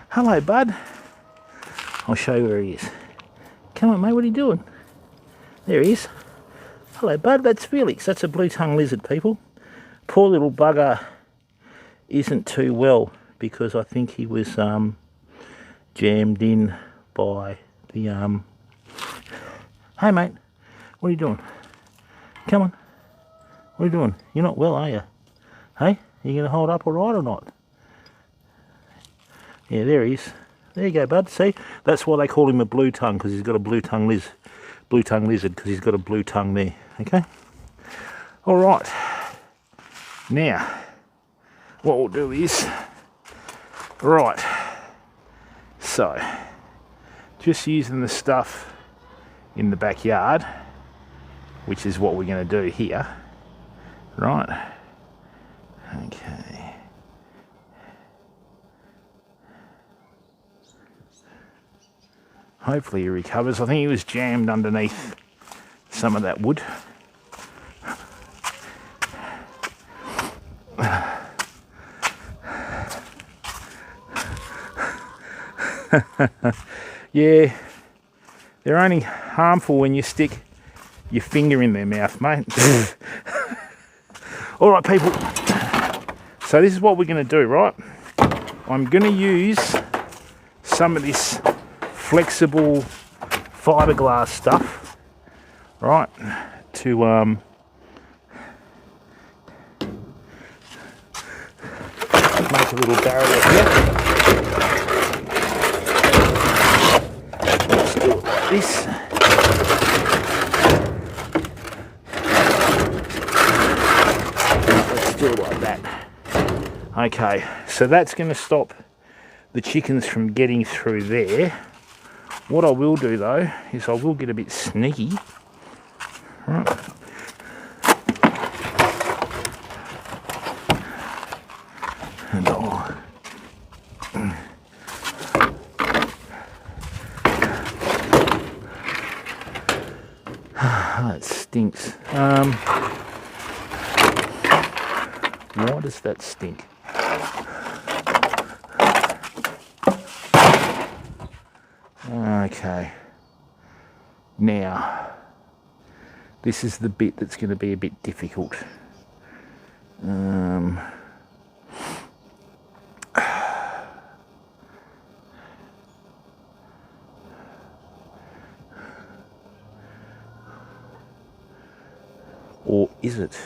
Speaker 1: Hello, bud. I'll show you where he is. Come on, mate, what are you doing? There he is. Hello, bud. That's Felix. That's a blue-tongued lizard, people. Poor little bugger isn't too well because I think he was jammed in by the... Hey, mate. What are you doing? Come on.
Speaker 2: What are you doing? You're not well, are you? Hey, are you going to hold up all right or not? Yeah, there he is. There you go, bud. See, that's why they call him a blue tongue, because he's got a blue tongue lizard, because he's got a blue tongue there. Okay. All right. Now, what we'll do is, right. So, just using the stuff in the backyard, which is what we're going to do here. Right. Okay. Hopefully he recovers. I think he was jammed underneath some of that wood. Yeah, they're only harmful when you stick your finger in their mouth, mate. All right, people. So this is what we're going to do, right? I'm going to use some of this flexible fiberglass stuff, right, to make a little barrier here. Let's do it like this. Let's do it like that. Okay, so that's going to stop the chickens from getting through there. What I will do though is I will get a bit sneaky. Right. And it stinks. Why does that stink? Okay, now this is the bit that's going to be a bit difficult. Or is it?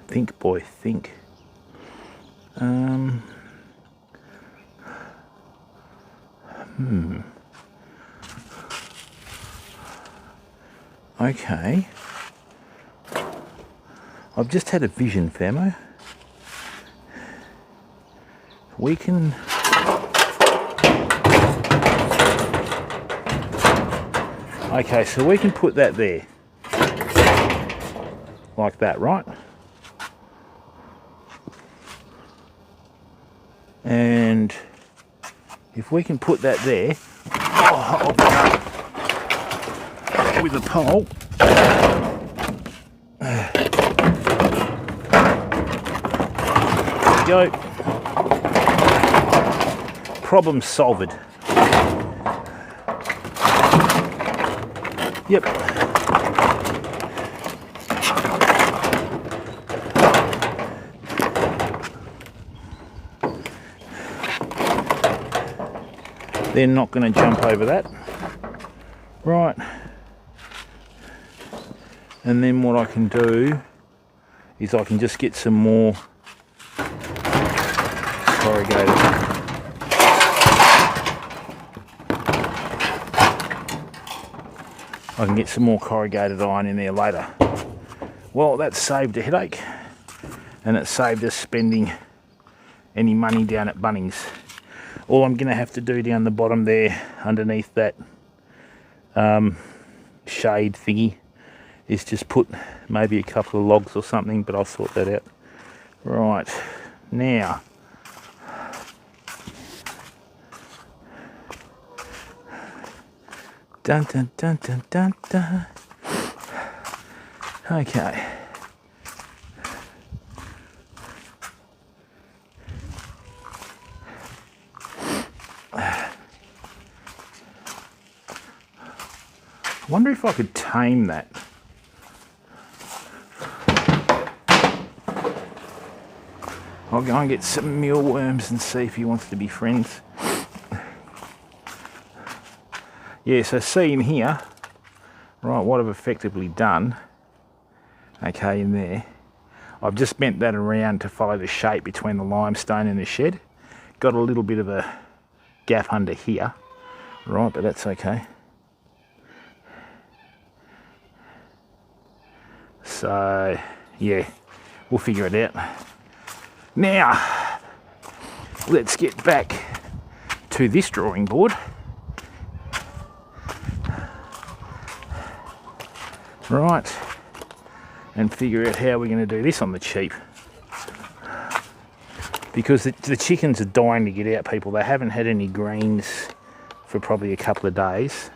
Speaker 2: Think, boy, think. Okay. I've just had a vision, Famo. We can... Okay, so we can put that there. Like that, right? And if we can put that there, with a pole, there we go. Problem solved. Yep. They're not going to jump over that. Right. And then what I can do is I can just get some more corrugated. I can get some more corrugated iron in there later. Well, that saved a headache, and it saved us spending any money down at Bunnings. All I'm going to have to do down the bottom there, underneath that shade thingy, is just put maybe a couple of logs or something, but I'll sort that out. Right, now, dun dun dun dun dun dun. Okay. I wonder if I could tame that. I'll go and get some mealworms and see if he wants to be friends. Yeah, so see in here, right, what I've effectively done,
Speaker 1: okay, in there. I've just bent that around to follow the shape between the limestone and the shed. Got a little bit of a gap under here, right, but that's okay. So, yeah, we'll figure it out. Now, let's get back to this drawing board. Right, and figure out how we're going to do this on the cheap. Because the chickens are dying to get out, people. They haven't had any greens for probably a couple of days.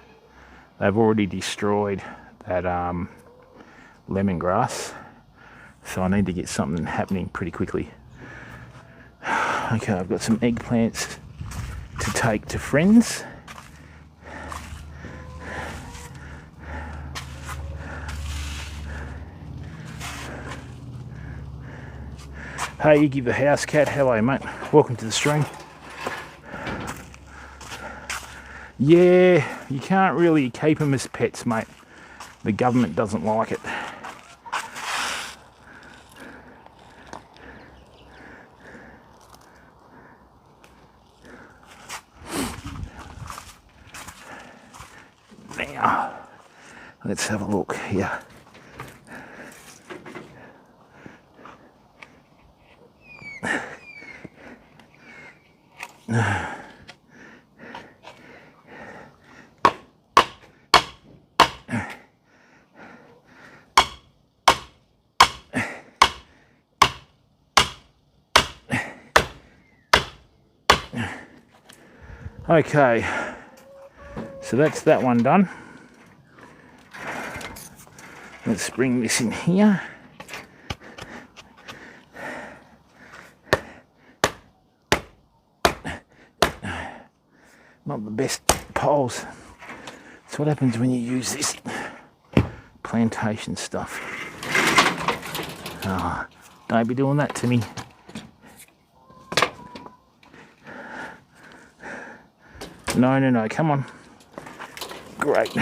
Speaker 1: They've already destroyed that lemongrass. So I need to get something happening pretty quickly. Okay, I've got some eggplants to take to friends. Hey, you give the house cat. Hello, mate. Welcome to the stream. Yeah, you can't really keep them as pets, mate. The government doesn't like it. Now, let's have a look here. Okay, so that's that one done. Let's bring this in here. Not the best poles. That's what happens when you use this plantation stuff. Oh, don't be doing that to me. No, no, no, come on. Great.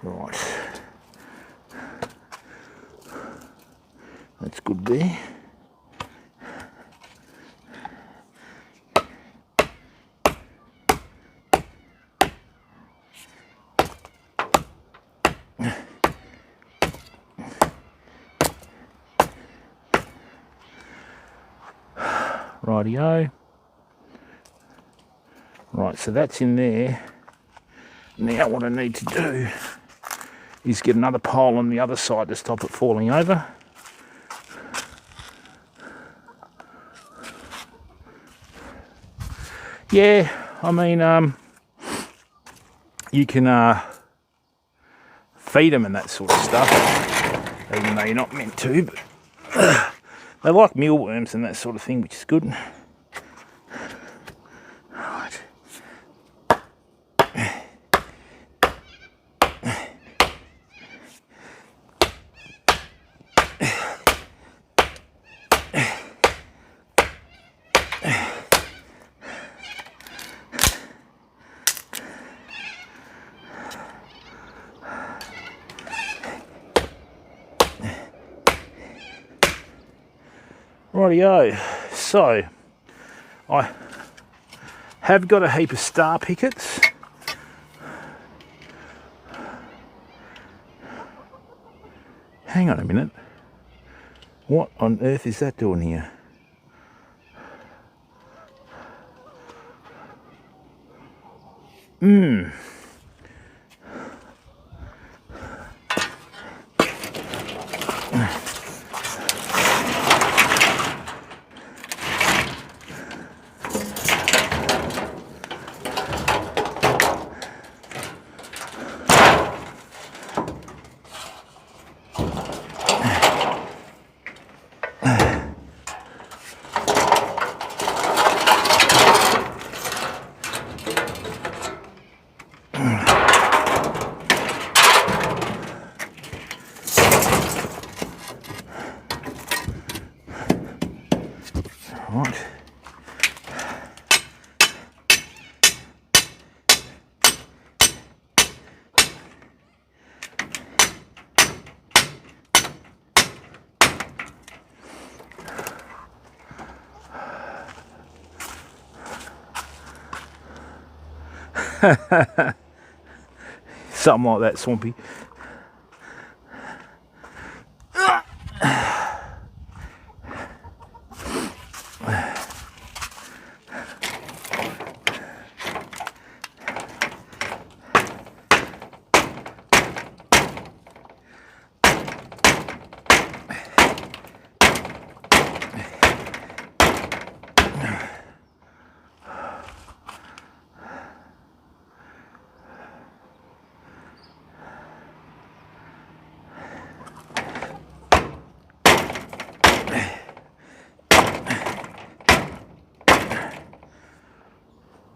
Speaker 1: Right. That's good there. Rightio. Right, so that's in there. Now what I need to do is get another pole on the other side to stop it falling over. Yeah, I mean, you can feed them and that sort of stuff, even though you're not meant to, but they like mealworms and that sort of thing, which is good. Right. Rightio, so I have got a heap of star pickets. Hang on a minute. What on earth is that doing here?
Speaker 2: Something like that, Swampy.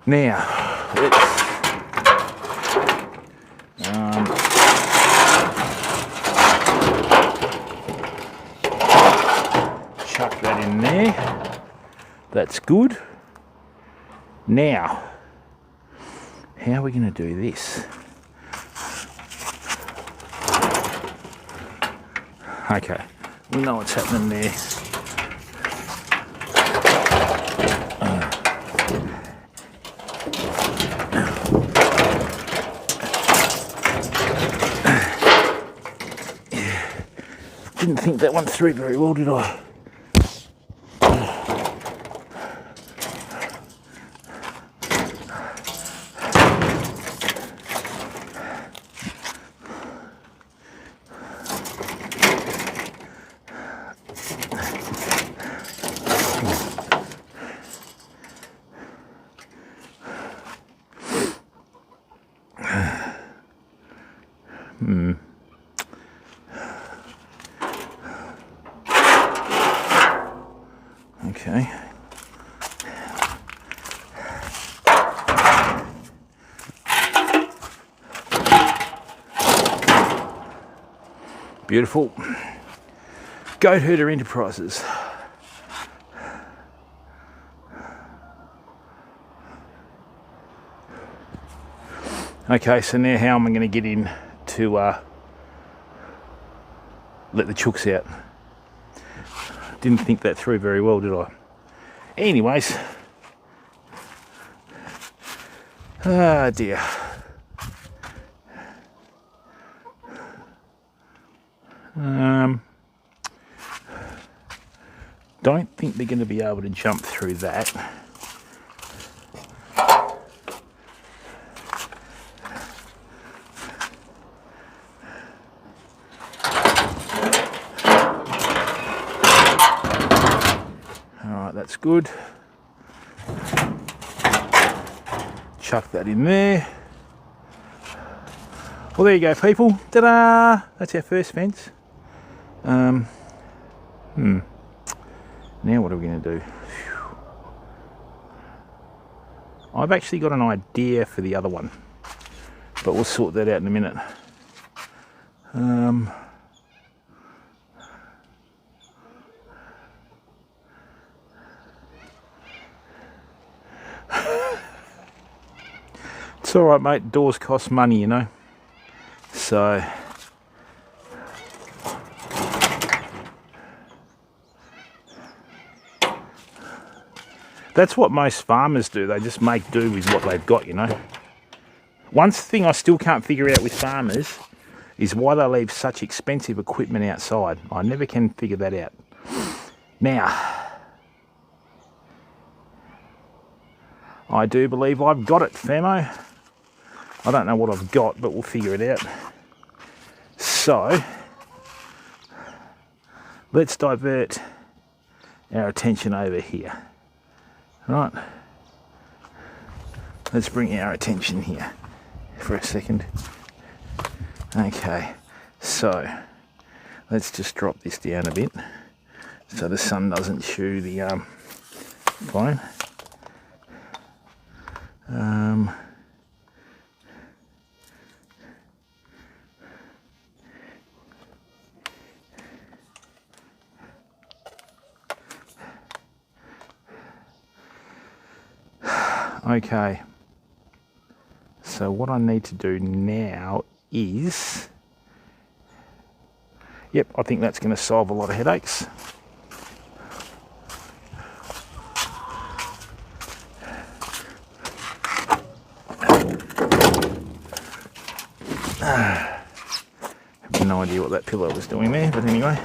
Speaker 2: Now, let's chuck that in there. That's good. Now, how are we going to do this? Okay, we know what's happening there. Didn't think that one through very well, did I? Okay. Beautiful. Goat Herder Enterprises. Okay, so now how am I going to get in to let the chooks out? Didn't think that through very well, did I? Anyways. Ah, dear. Don't think they're going to be able to jump through that. Alright, that's good. Chuck that in there. Well, there you go, people. Ta-da! That's our first fence. Now what are we going to do? I've actually got an idea for the other one, but we'll sort that out in a minute. It's all right, mate. Doors cost money, you know. So that's what most farmers do. They just make do with what they've got, you know. One thing I still can't figure out with farmers is why they leave such expensive equipment outside. I never can figure that out. Now, I do believe I've got it, famo. I don't know what I've got, but we'll figure it out. So, let's divert our attention over here. Right, let's bring our attention here for a second. Okay, so let's just drop this down a bit so the sun doesn't chew the phone. Okay, so what I need to do now is, yep, I think that's going to solve a lot of headaches.
Speaker 1: no idea what that pillow was doing there, but anyway.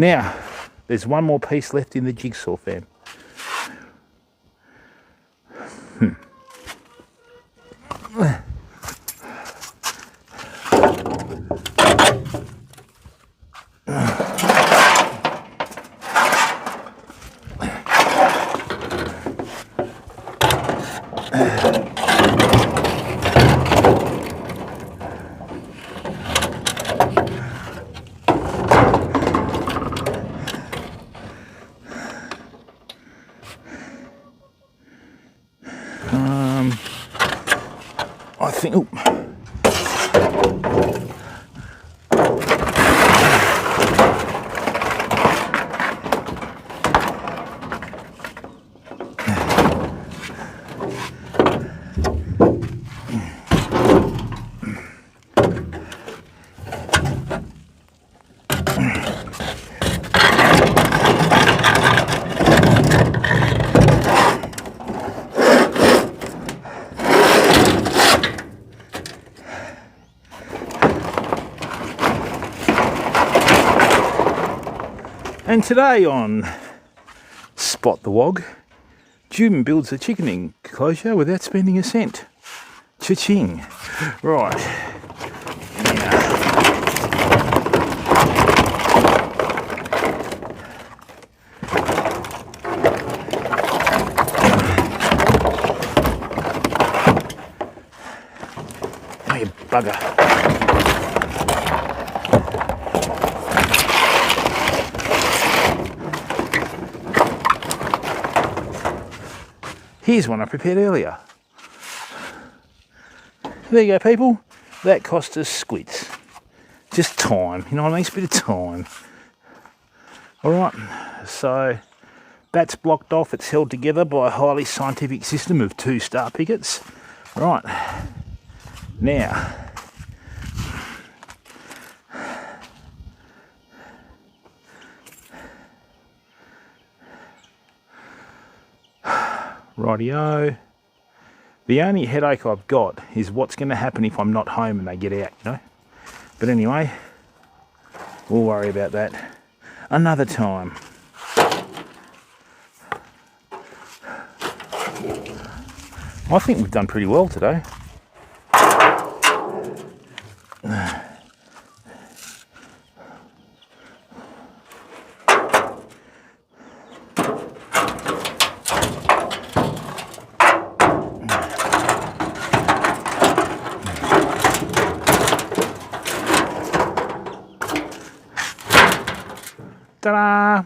Speaker 1: Now, there's one more piece left in the jigsaw, fam. I think, oh. And today on Spot the Wog, Jubin builds a chicken enclosure without spending a cent. Cha-ching. Right. Oh, you bugger. Here's one I prepared earlier. There you go, people. That cost us squids. Just time, you know what I mean? It's a bit of time. Alright, so that's blocked off. It's held together by a highly scientific system of 2 star pickets. Right, now, rightio. The only headache I've got is what's going to happen if I'm not home and they get out, you know. But anyway, we'll worry about that another time. I think we've done pretty well today. Ta-da!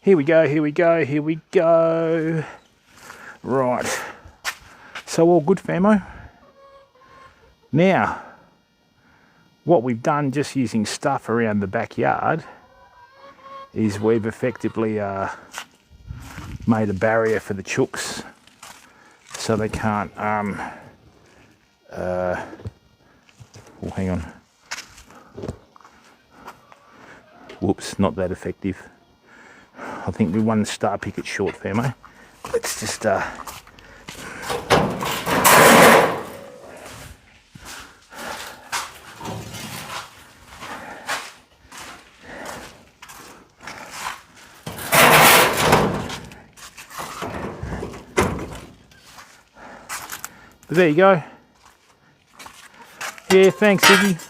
Speaker 1: Here we go, here we go, here we go. Right. So all good, famo. Now, what we've done just using stuff around the backyard is we've effectively made a barrier for the chooks so they can't oh, hang on. Whoops, not that effective. I think we're 1 star picket short, famo. Let's just but there you go. Yeah, thanks, Iggy.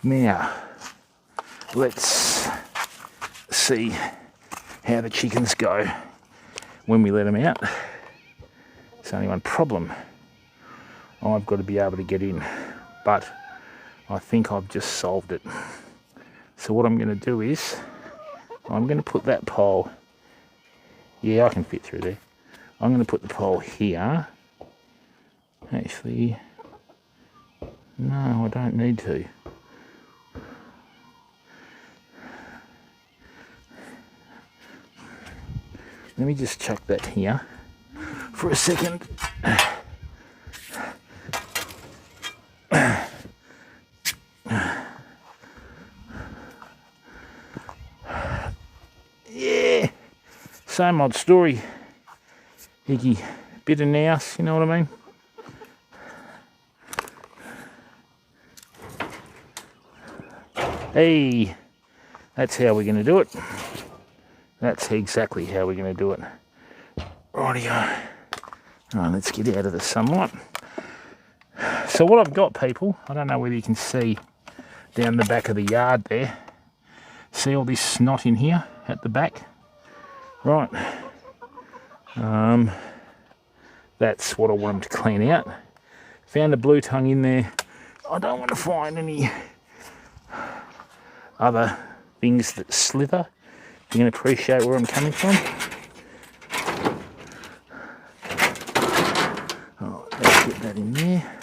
Speaker 1: Now, let's see how the chickens go when we let them out. It's only one problem. I've got to be able to get in, but I think I've just solved it. So what I'm going to do is, I'm going to put that pole, yeah, I can fit through there. I'm going to put the pole here. Actually, no, I don't need to. Let me just chuck that here for a second. Yeah, same old story. Iggy, bit of nouse, you know what I mean? Hey, that's how we're going to do it. That's exactly how we're going to do it. Rightio. Right, let's get out of the sunlight. So what I've got, people, I don't know whether you can see down the back of the yard there. See all this snot in here at the back? Right. That's what I want them to clean out. Found a blue tongue in there. I don't want to find any other things that slither. You can appreciate where I'm coming from. Oh, let's get that in there.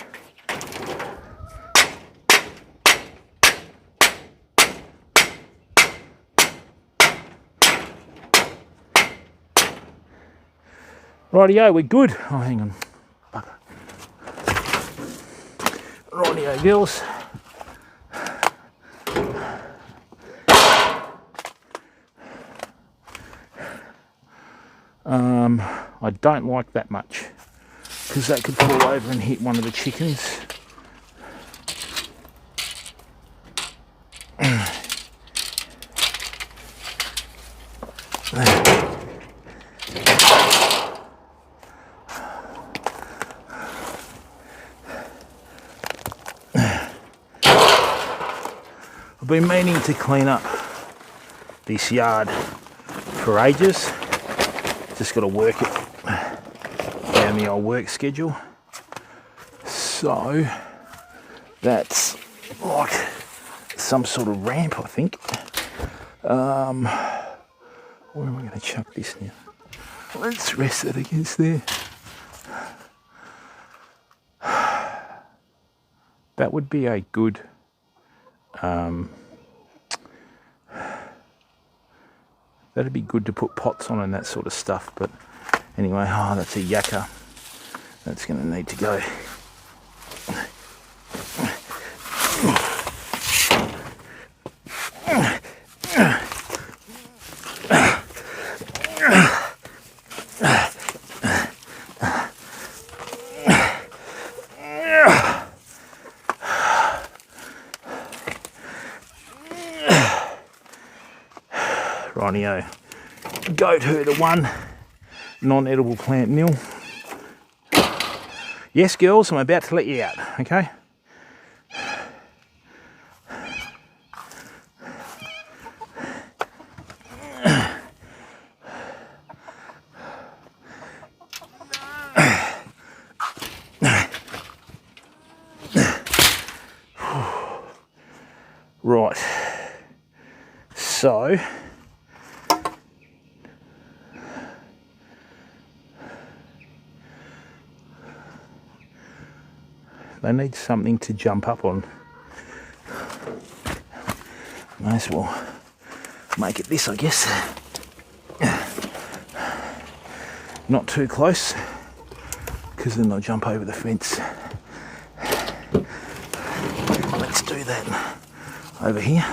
Speaker 1: Rightio, we're good. Oh, hang on. Bugger. Rightio, girls. I don't like that much because that could fall over and hit one of the chickens. I've been meaning to clean up this yard for ages. Just got to work it down the old work schedule. So that's like some sort of ramp, I think. Where am I going to chuck this now? Let's rest it against there. That would be a good that'd be good to put pots on and that sort of stuff, but anyway, oh, that's a yucca. That's going to need to go. Rightio. Goat herder 1, non-edible plant nil. Yes, girls, I'm about to let you out, okay?
Speaker 2: Right, so they need something to jump up on. May as well make it this, I guess. Not too close, because then they'll jump over the fence. Let's do that over here.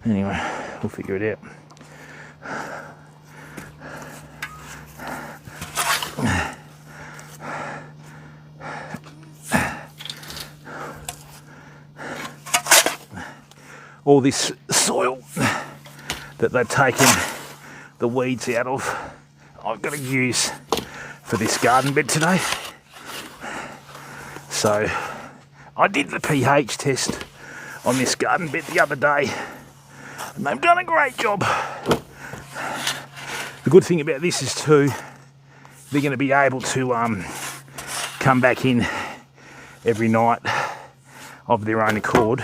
Speaker 2: Anyway, we'll figure it out. All this soil that they've taken the weeds out of, I've got to use for this garden bed today. So I did the pH test on this garden bed the other day, and they've done a great job. The good thing about this is too, they're going to be able to come back in every night of their own accord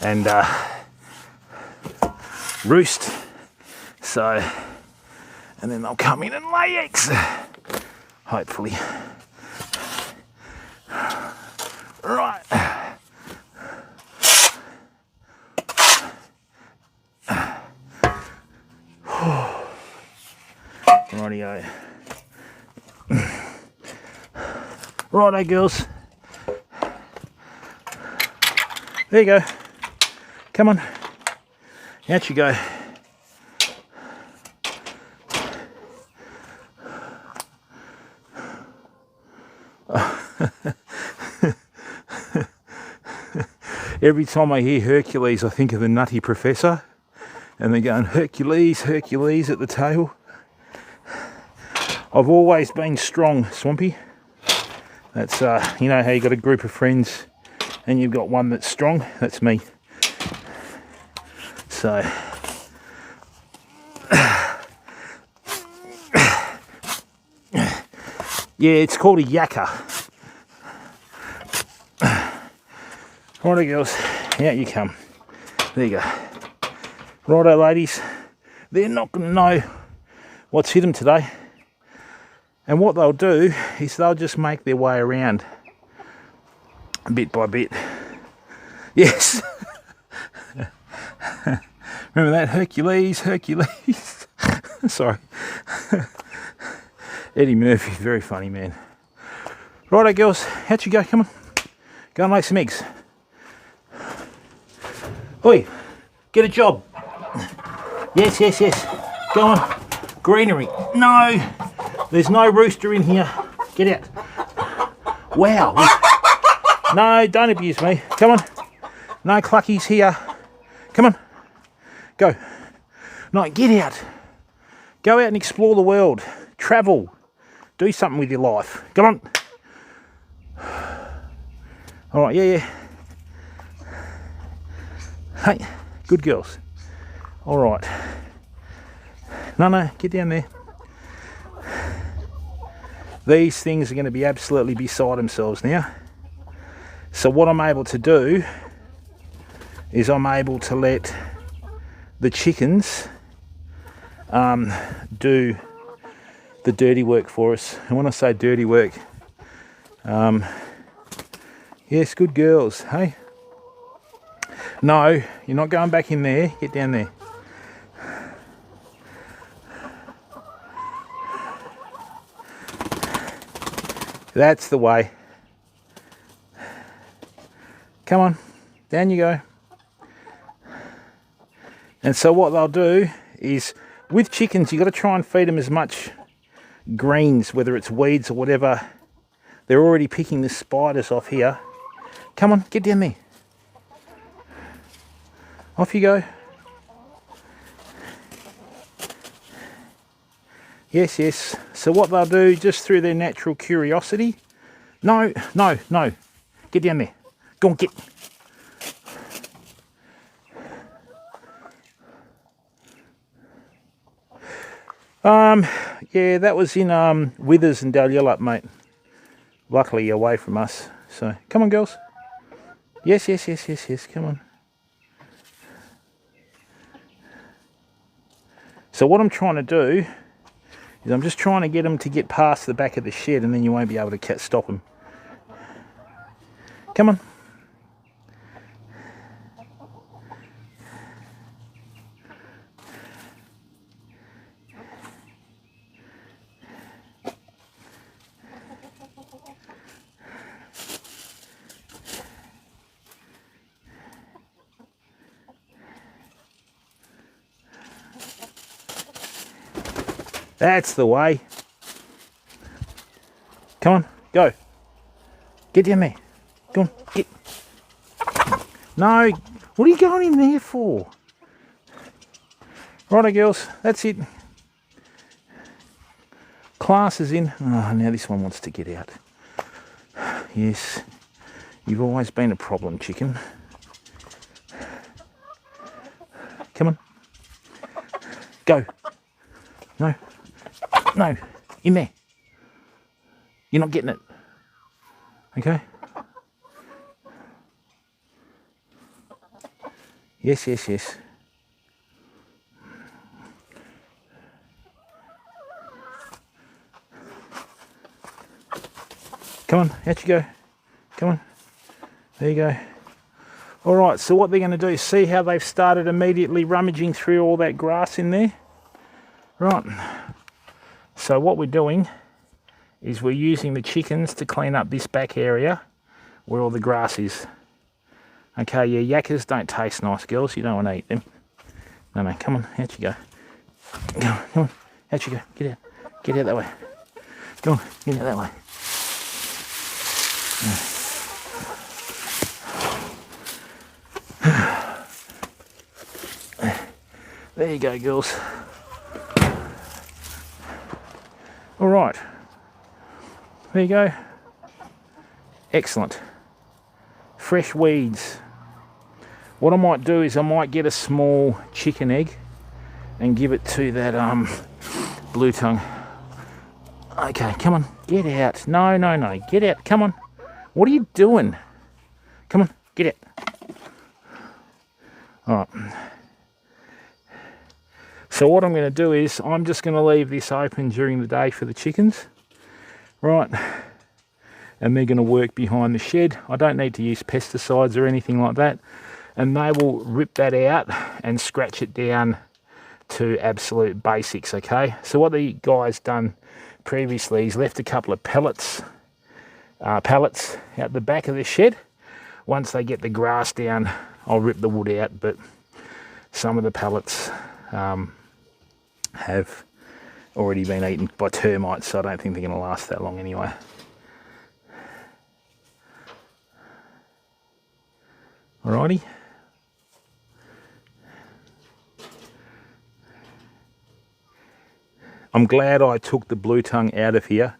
Speaker 2: and roost. So, and then they'll come in and lay eggs, hopefully. Right. Rightio. Righto, girls. There you go. Come on. Out you go. Every time I hear Hercules, I think of the Nutty Professor, and they're going Hercules, Hercules at the tail. I've always been strong, Swampy. That's, you know how you got a group of friends and you've got one that's strong? That's me. So, yeah, it's called a yakka. Righto, girls, out you come. There you go. Righto, ladies, they're not going to know what's hit them today. And what they'll do is they'll just make their way around bit by bit. Yes. Remember that? Hercules, Hercules. Sorry. Eddie Murphy, very funny man. Righto, girls, out you go, come on. Go and lay some eggs. Oi, get a job. Yes, yes, yes. Go on. Greenery. No, there's no rooster in here. Get out. Wow. No, don't abuse me. Come on. No cluckies here. Come on. Go. No, get out. Go out and explore the world. Travel. Do something with your life. Come on. All right, yeah. Hey, good girls. All right. No, get down there. These things are going to be absolutely beside themselves now. So what I'm able to do is I'm able to let the chickens do the dirty work for us. And when I say dirty work, yes, good girls, hey? No, you're not going back in there. Get down there. That's the way. Come on, down you go. And so what they'll do is, with chickens, you've got to try and feed them as much greens, whether it's weeds or whatever. They're already picking the spiders off here. Come on, get down there. Off you go. Yes, yes. So what they'll do, just through their natural curiosity. No. Get down there. Go on, get. Yeah, that was in Withers and Dalyellop, mate. Luckily away from us. So, come on, girls. Yes, yes, yes, yes, yes, come on. So what I'm trying to do is I'm just trying to get them to get past the back of the shed, and then you won't be able to stop them. Come on. That's the way. Come on, go. Get down there. Go on, get. No, what are you going in there for? Righto, girls, that's it. Class is in. Oh, now this one wants to get out. Yes, you've always been a problem, chicken. Come on. Go. No. No. In there. You're not getting it. Okay? Yes, yes, yes. Come on, out you go. Come on. There you go. All right, so what they're going to do is see how they've started immediately rummaging through all that grass in there. Right. So what we're doing is we're using the chickens to clean up this back area where all the grass is. Okay, yeah, yakkers don't taste nice, girls. You don't want to eat them. No, come on, out you go. Come on, out you go. Get out. Get out that way. Go on, get out that way. There you go, girls. All right. There you go. Excellent. Fresh weeds. What I might do is I might get a small chicken egg and give it to that blue tongue. Okay, come on, get out. No, get out. Come on. What are you doing? Come on, get out. All right. So what I'm going to do is I'm just going to leave this open during the day for the chickens. Right. And they're going to work behind the shed. I don't need to use pesticides or anything like that. And they will rip that out and scratch it down to absolute basics, okay? So what the guy's done previously is left a couple of pallets out the back of the shed. Once they get the grass down, I'll rip the wood out, but some of the pallets have already been eaten by termites, so I don't think they're going to last that long anyway. Alrighty. I'm glad I took the blue tongue out of here,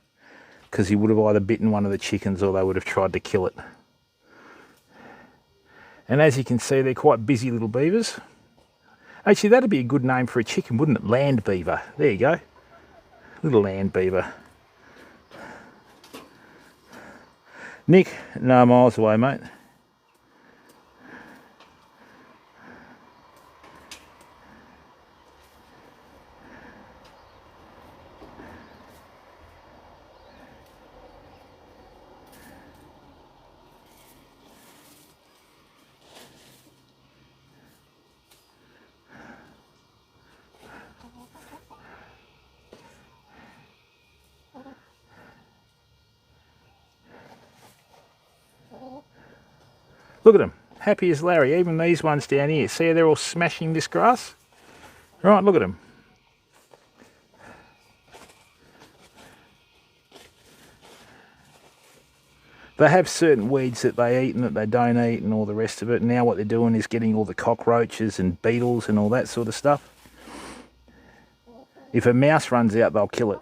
Speaker 2: because he would have either bitten one of the chickens or they would have tried to kill it. And as you can see, they're quite busy little beavers. Actually, that'd be a good name for a chicken, wouldn't it? Land beaver. There you go. Little land beaver. Nick, no, miles away, mate. Look at them, happy as Larry. Even these ones down here, see how they're all smashing this grass? Right, look at them. They have certain weeds that they eat and that they don't eat and all the rest of it. Now what they're doing is getting all the cockroaches and beetles and all that sort of stuff. If a mouse runs out, they'll kill it.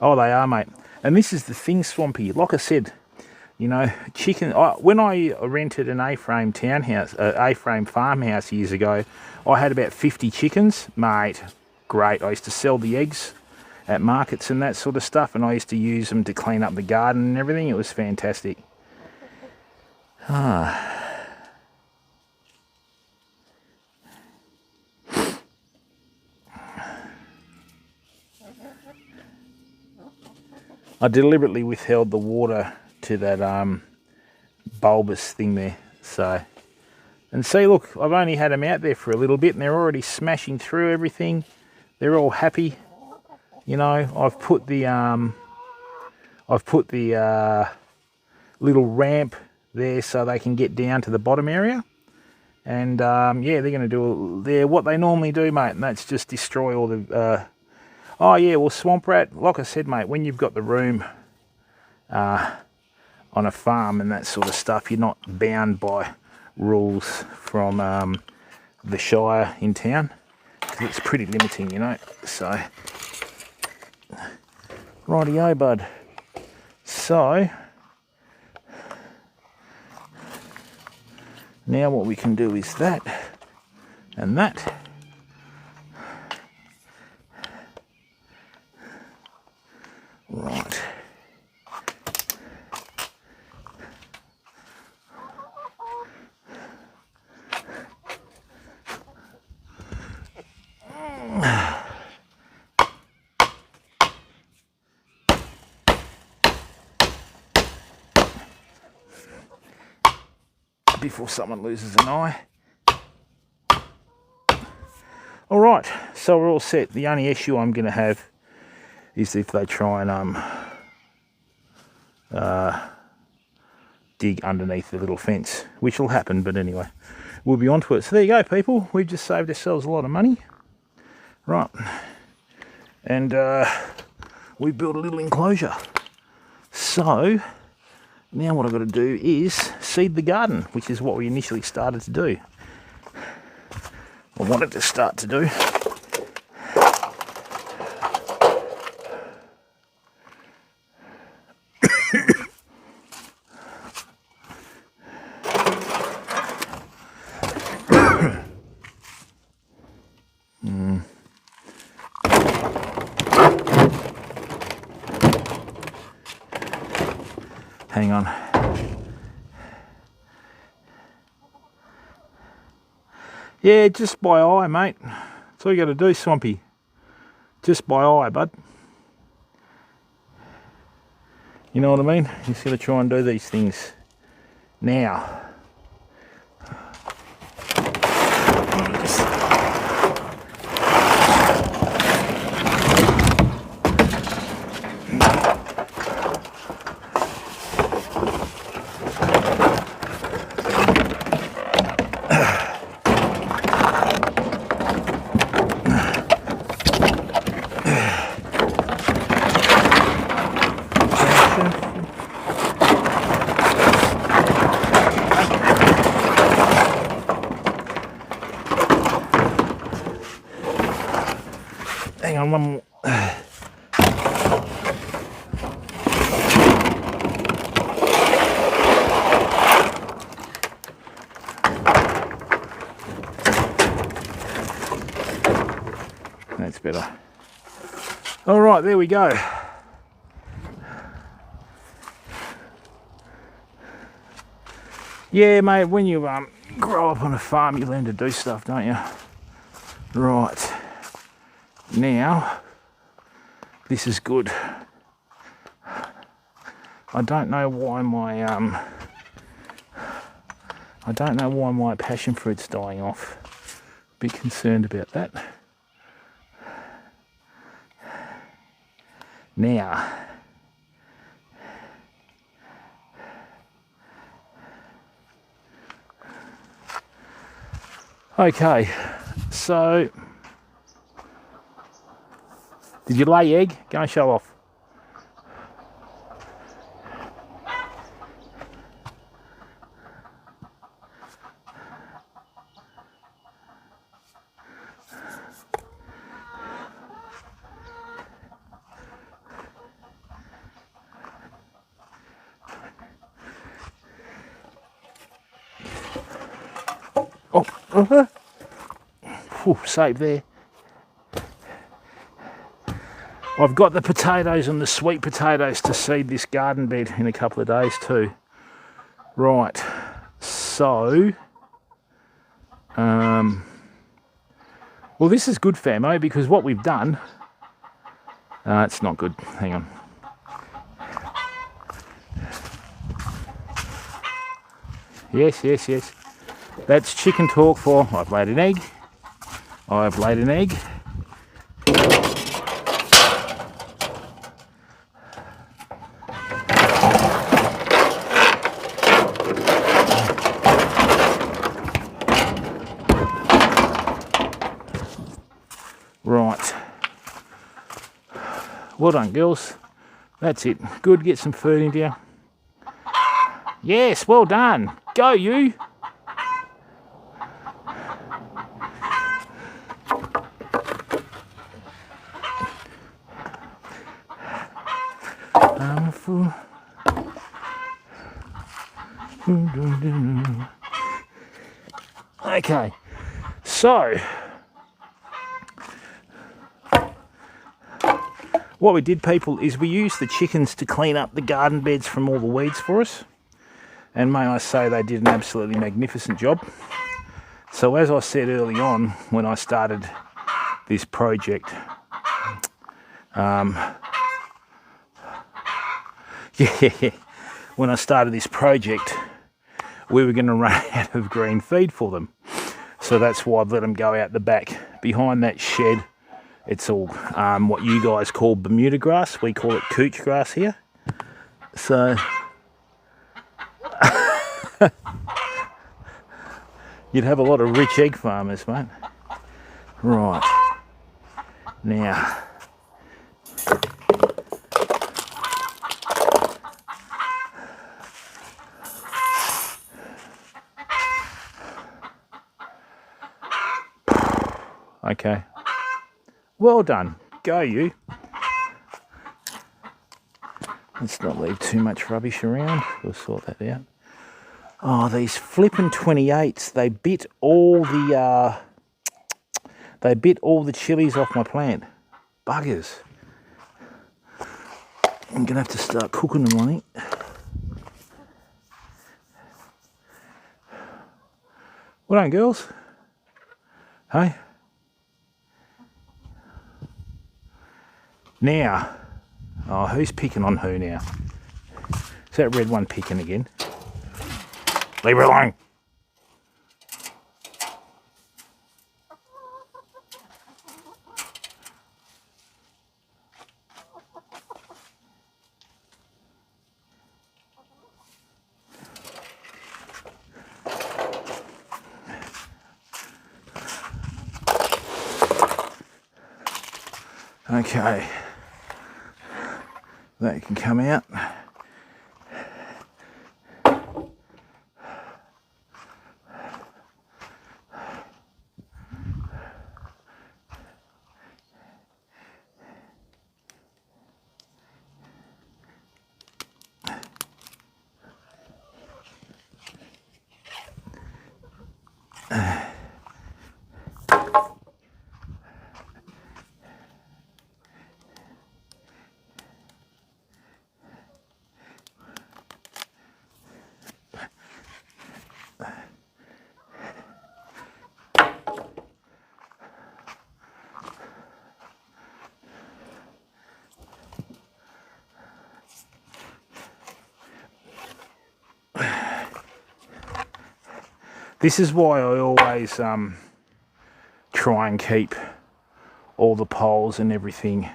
Speaker 2: Oh, they are, mate. And this is the thing, Swampy. Like I said, you know, chicken. When I rented an A-frame townhouse, A-frame farmhouse years ago, I had about 50 chickens, mate. Great. I used to sell the eggs at markets and that sort of stuff, and I used to use them to clean up the garden and everything. It was fantastic. I deliberately withheld the water to that bulbous thing there. So, and see, look, I've only had them out there for a little bit, and they're already smashing through everything. They're all happy. You know, I've put the little ramp there so they can get down to the bottom area. And yeah, they're going to do what they normally do, mate, and that's just destroy all the. Oh yeah, well, swamp rat, like I said, mate, when you've got the room on a farm and that sort of stuff, you're not bound by rules from the Shire in town, because it's pretty limiting, you know. So, rightio, bud. So, now what we can do is that and that. Right. Before someone loses an eye. All right, so we're all set. The only issue I'm going to have is if they try and dig underneath the little fence, which will happen, but anyway, we'll be onto it. So there you go, people. We've just saved ourselves a lot of money. Right. And we built a little enclosure. So now what I've got to do is seed the garden, which is what we initially started to do. I wanted to start to do. Hang on. Yeah, just by eye, mate. That's all you got to do, Swampy. Just by eye, bud. You know what I mean? You just got to try and do these things now. Hang on, one more. That's better. All right, there we go. Yeah, mate, when you grow up on a farm, you learn to do stuff, don't you? Right. Now, this is good. I don't know why my passion fruit's dying off. A bit concerned about that. Now, okay, so did you lay egg? Go and show off. Oh, whew, save there. I've got the potatoes and the sweet potatoes to seed this garden bed in a couple of days too. Right, so, well, this is good, famo, because what we've done, it's not good, hang on. Yes, yes, yes. That's chicken talk for I've laid an egg. I've laid an egg. Right. Well done, girls. That's it. Good, get some food into you. Yes, well done. Go, you. I'm a fool. Okay, so what we did, people, is we used the chickens to clean up the garden beds from all the weeds for us. And may I say, they did an absolutely magnificent job. So as I said early on when I started this project, when I started this project, we were going to run out of green feed for them. So that's why I've let them go out the back. Behind that shed, it's all what you guys call Bermuda grass. We call it cooch grass here. So you'd have a lot of rich egg farmers, mate. Right. Now, okay. Well done. Go, you. Let's not leave too much rubbish around. We'll sort that out. Oh, these flippin' 28s, they bit all the chilies off my plant. Buggers. I'm gonna have to start cooking them, I think. Well done, girls. Hey? Now, oh, who's picking on who now? Is that red one picking again? Leave her alone. Okay, that can come out. This is why I always try and keep all the poles and everything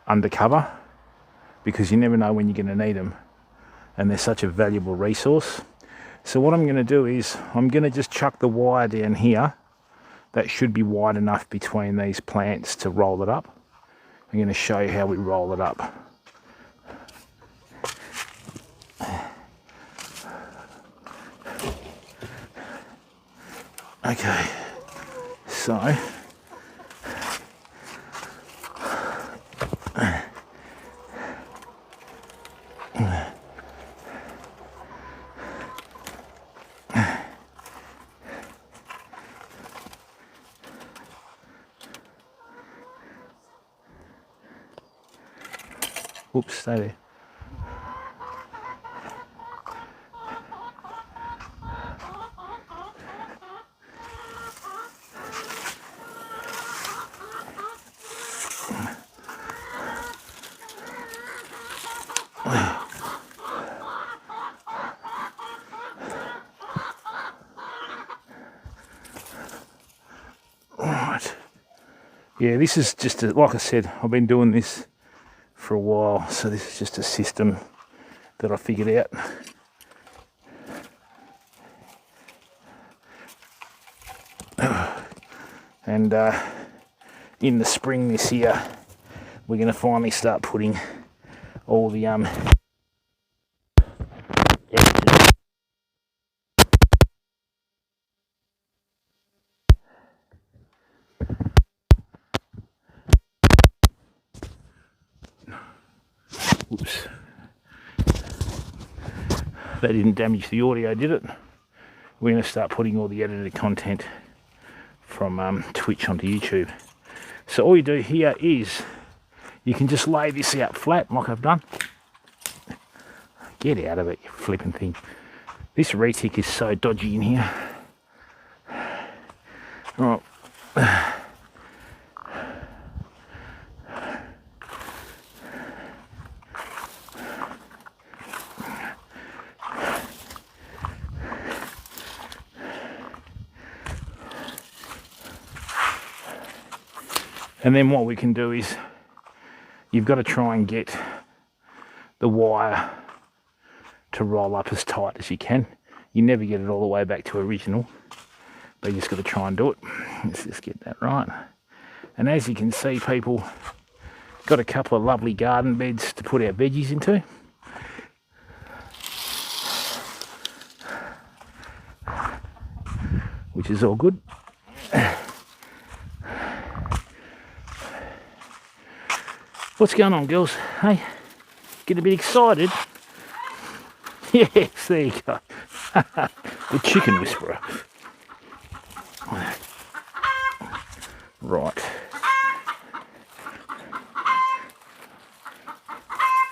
Speaker 2: undercover, because you never know when you're going to need them, and they're such a valuable resource. So what I'm going to do is I'm going to just chuck the wire down here. That should be wide enough between these plants to roll it up. I'm going to show you how we roll it up. Okay, so Whoops, stay there. Right. Yeah, this is just like I said, I've been doing this for a while, so this is just a system that I figured out. And in the spring this year, we're going to finally start putting all the oops, that didn't damage the audio, did it? We're going to start putting all the edited content from Twitch onto YouTube. So all you do here is you can just lay this out flat like I've done. Get out of it, you flipping thing. This retic is so dodgy in here. Right. And then what we can do is, you've got to try and get the wire to roll up as tight as you can. You never get it all the way back to original, but you just got to try and do it. Let's just get that right. And as you can see, people, got a couple of lovely garden beds to put our veggies into. Which is all good. What's going on, girls? Hey, get a bit excited? Yes, there you go. The chicken whisperer. Right.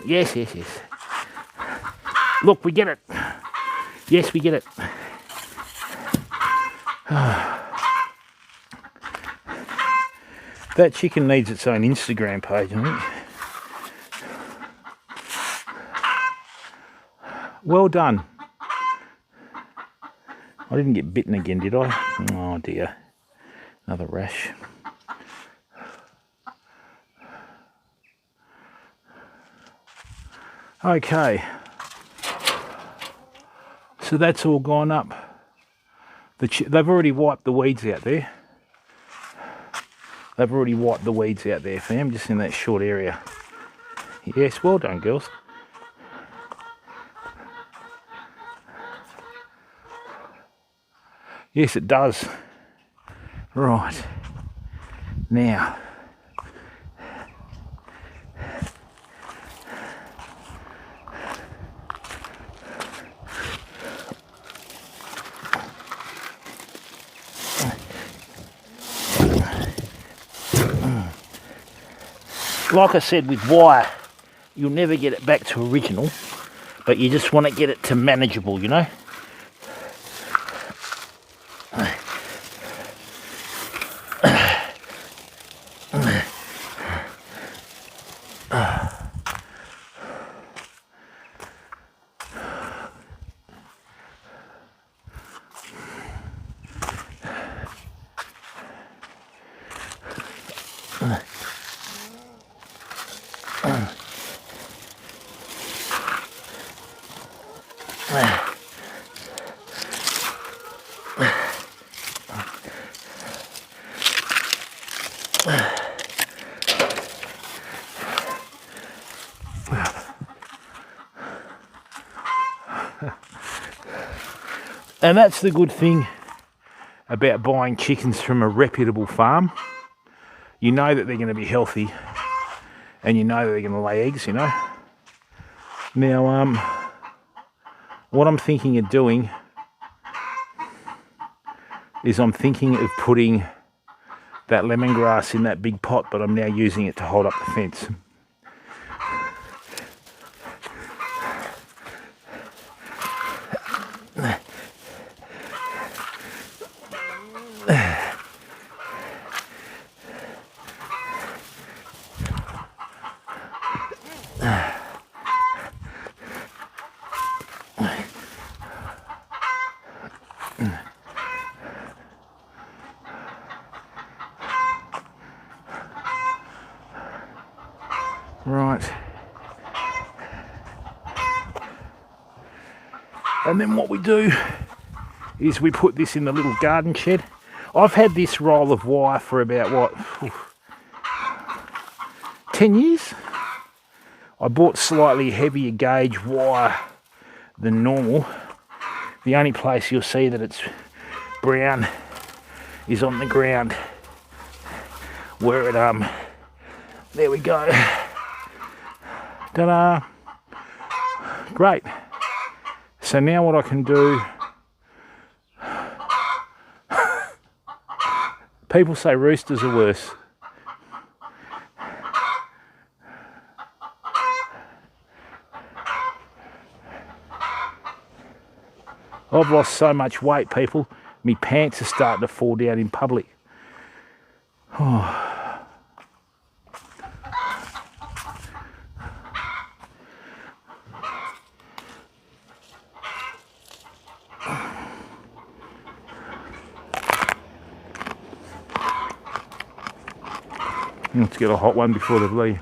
Speaker 2: Yes, yes, yes. Look, we get it. Yes, we get it. That chicken needs its own Instagram page, I think. Well done. I didn't get bitten again, did I? Oh dear. Another rash. Okay. So that's all gone up. They've already wiped the weeds out there. They've already wiped the weeds out there, fam, just in that short area. Yes, well done, girls. Yes, it does. Right. Now. Like I said, with wire, you'll never get it back to original, but you just want to get it to manageable, you know? And that's the good thing about buying chickens from a reputable farm. You know that they're going to be healthy, and you know that they're going to lay eggs, you know. Now, what I'm thinking of doing is I'm thinking of putting that lemongrass in that big pot, but I'm now using it to hold up the fence. Right. And then what we do is we put this in the little garden shed. I've had this roll of wire for about, what, 10 years? I bought slightly heavier gauge wire than normal. The only place you'll see that it's brown is on the ground where it, there we go. Ta-da! Great. So now what I can do, people say roosters are worse. I've lost so much weight, people. My pants are starting to fall down in public. Oh. Let's get a hot one before they leave.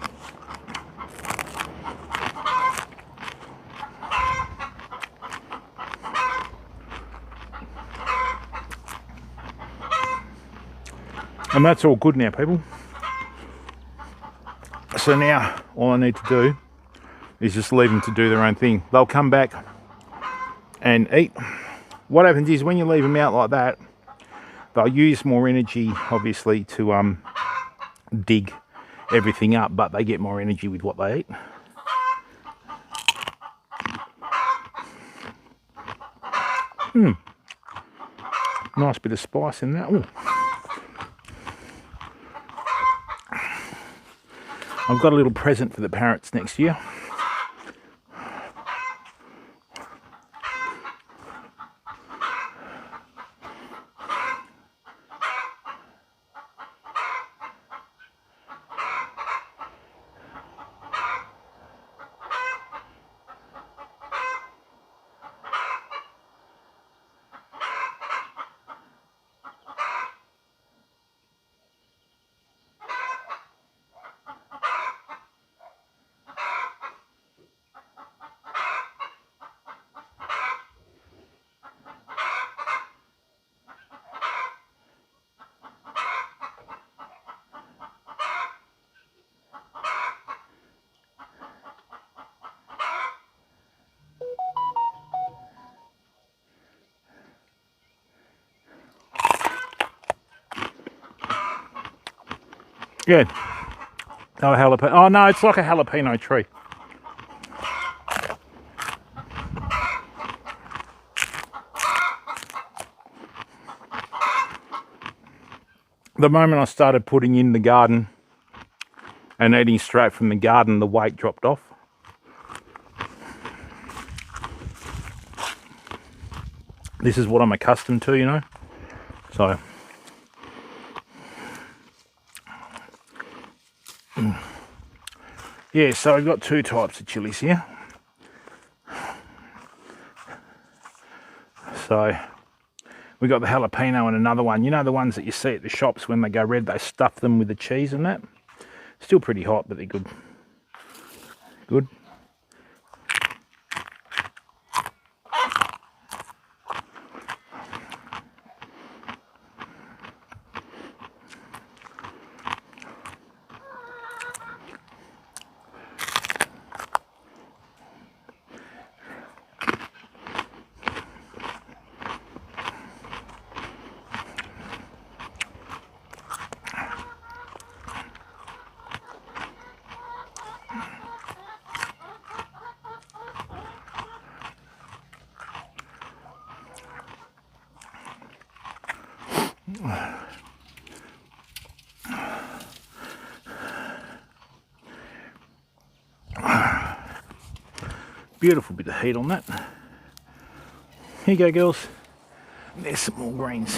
Speaker 2: And that's all good now, people. So now all I need to do is just leave them to do their own thing. They'll come back and eat. What happens is when you leave them out like that, they'll use more energy, obviously, to dig everything up, but they get more energy with what they eat. Nice bit of spice in that. Ooh. I've got a little present for the parrots next year. Good. Oh, jalapeno. Oh no, it's like a jalapeno tree. The moment I started putting in the garden and eating straight from the garden, the weight dropped off. This is what I'm accustomed to, you know. So yeah, so I've got two types of chilies here. So we got the jalapeno and another one. You know the ones that you see at the shops when they go red, they stuff them with the cheese and that. Still pretty hot, but they're good. Good. Beautiful bit of heat on that. Here you go, girls. There's some more greens.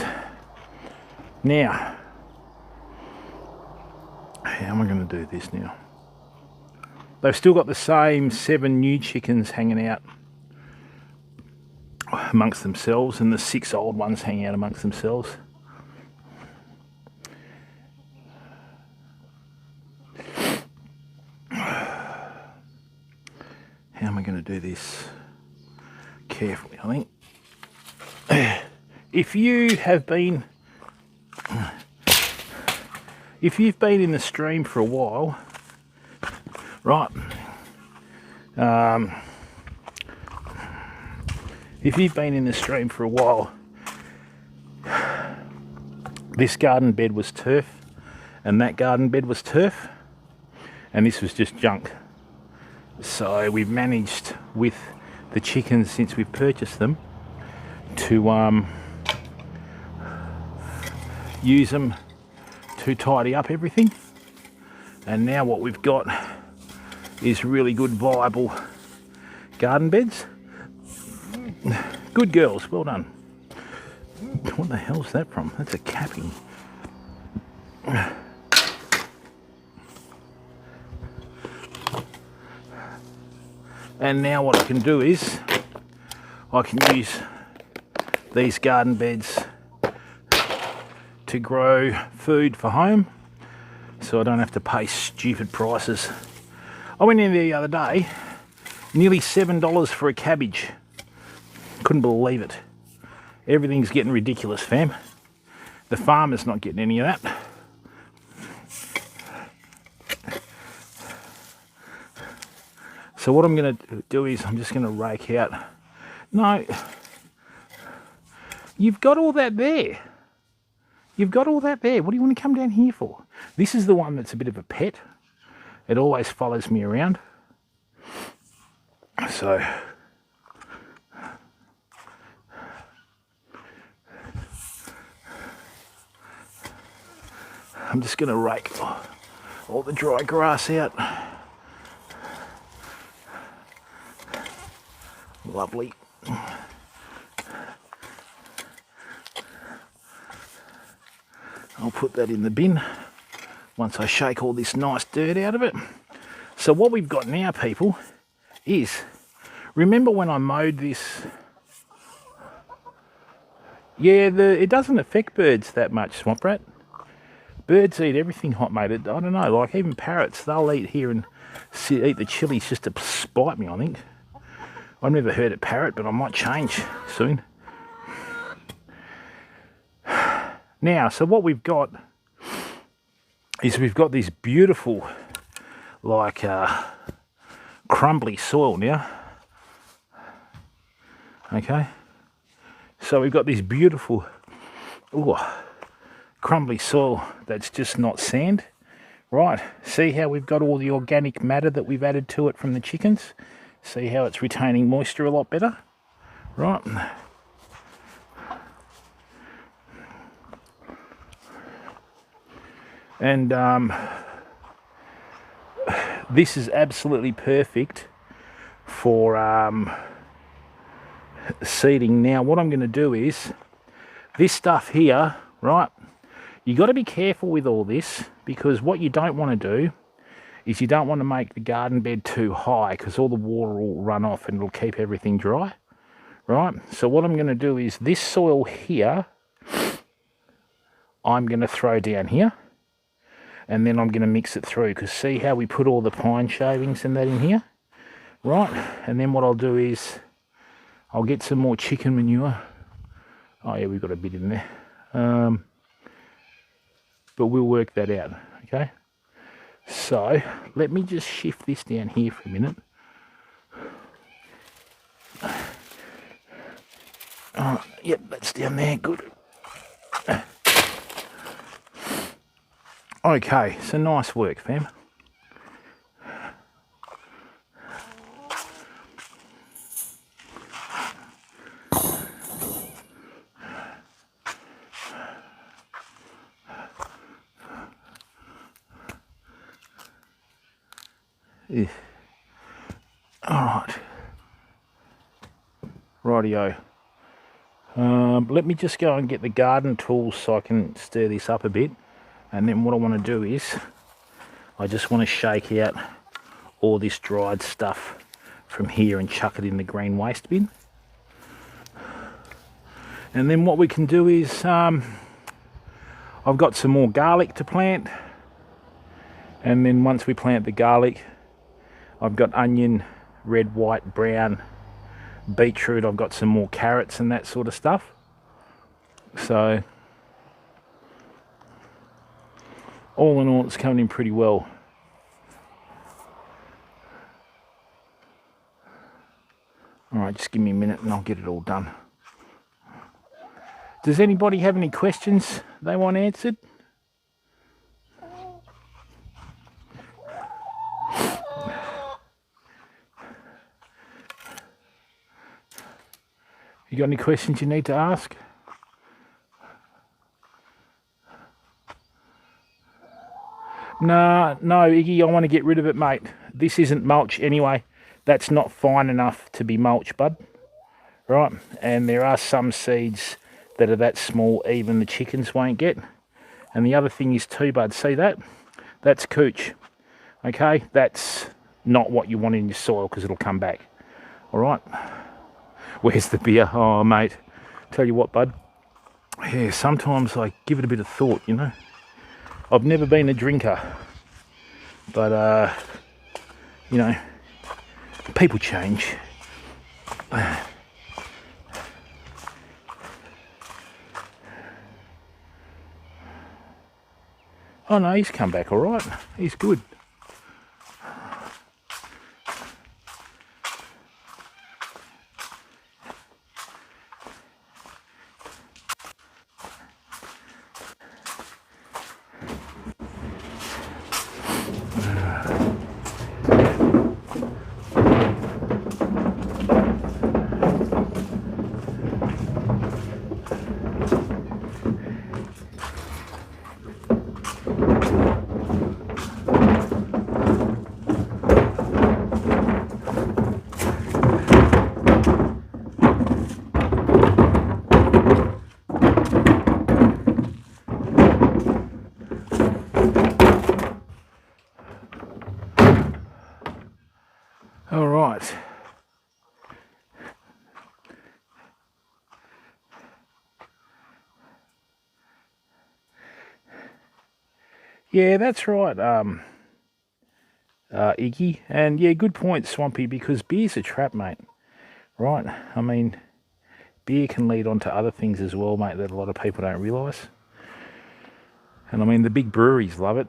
Speaker 2: Now, how am I going to do this now? They've still got the same 7 new chickens hanging out amongst themselves, and the 6 old ones hang out amongst themselves. How am I going to do this carefully, I think? If you've been in the stream for a while, right, if you've been in the stream for a while, this garden bed was turf, and that garden bed was turf, and this was just junk. So we've managed with the chickens, since we've purchased them, to use them to tidy up everything. And now what we've got is really good, viable garden beds. Good girls, well done. What the hell's that from? That's a capping. And now what I can do is I can use these garden beds to grow food for home, so I don't have to pay stupid prices. I went in there the other day, nearly $7 for a cabbage. Couldn't believe it. Everything's getting ridiculous, fam. The farmer's not getting any of that. So what I'm going to do is I'm just going to rake out. No, you've got all that there. You've got all that there. What do you want to come down here for? This is the one that's a bit of a pet. It always follows me around. So I'm just going to rake all the dry grass out. Lovely. I'll put that in the bin once I shake all this nice dirt out of it. So what we've got now, people, is, remember when I mowed this? Yeah, it doesn't affect birds that much, Swamp Rat. Birds eat everything hot, mate. I don't know, like even parrots, they'll eat here and eat the chilies just to spite me, I think. I've never heard it parrot, but I might change soon. Now, so what we've got is we've got this beautiful, like, crumbly soil now. Okay? So we've got this beautiful, crumbly soil that's just not sand. Right, see how we've got all the organic matter that we've added to it from the chickens? See how it's retaining moisture a lot better? Right. And this is absolutely perfect for seeding. Now what I'm going to do is, this stuff here, right, you got to be careful with all this, because what you don't want to do is you don't want to make the garden bed too high, because all the water will run off and it'll keep everything dry, right? So what I'm going to do is this soil here, I'm going to throw down here, and then I'm going to mix it through, because see how we put all the pine shavings and that in here, right? And then what I'll do is I'll get some more chicken manure. Oh yeah, we've got a bit in there, but we'll work that out, okay? So let me just shift this down here for a minute. Oh, yep, that's down there, good. Okay, so nice work, fam. Yeah. All right. Rightio. Let me just go and get the garden tools so I can stir this up a bit. And then what I want to do is, I just want to shake out all this dried stuff from here and chuck it in the green waste bin. And then what we can do is, I've got some more garlic to plant. And then once we plant the garlic, I've got onion, red, white, brown, beetroot. I've got some more carrots and that sort of stuff. So all in all, it's coming in pretty well. All right, just give me a minute and I'll get it all done. Does anybody have any questions they want answered? You got any questions you need to ask? No, Iggy, I want to get rid of it, mate. This isn't mulch anyway. That's not fine enough to be mulch, bud. Right? And there are some seeds that are that small even the chickens won't get. And the other thing is too, bud, see that? That's cooch. Okay? That's not what you want in your soil because it'll come back. All right? Where's the beer? Oh, mate. Tell you what, bud. Yeah, sometimes I give it a bit of thought, you know. I've never been a drinker. But, you know, people change. Oh no, he's come back all right. He's good. All right. Yeah, that's right, Iggy. And yeah, good point, Swampy, because beer's a trap, mate. Right? I mean, beer can lead on to other things as well, mate, that a lot of people don't realise. And I mean, the big breweries love it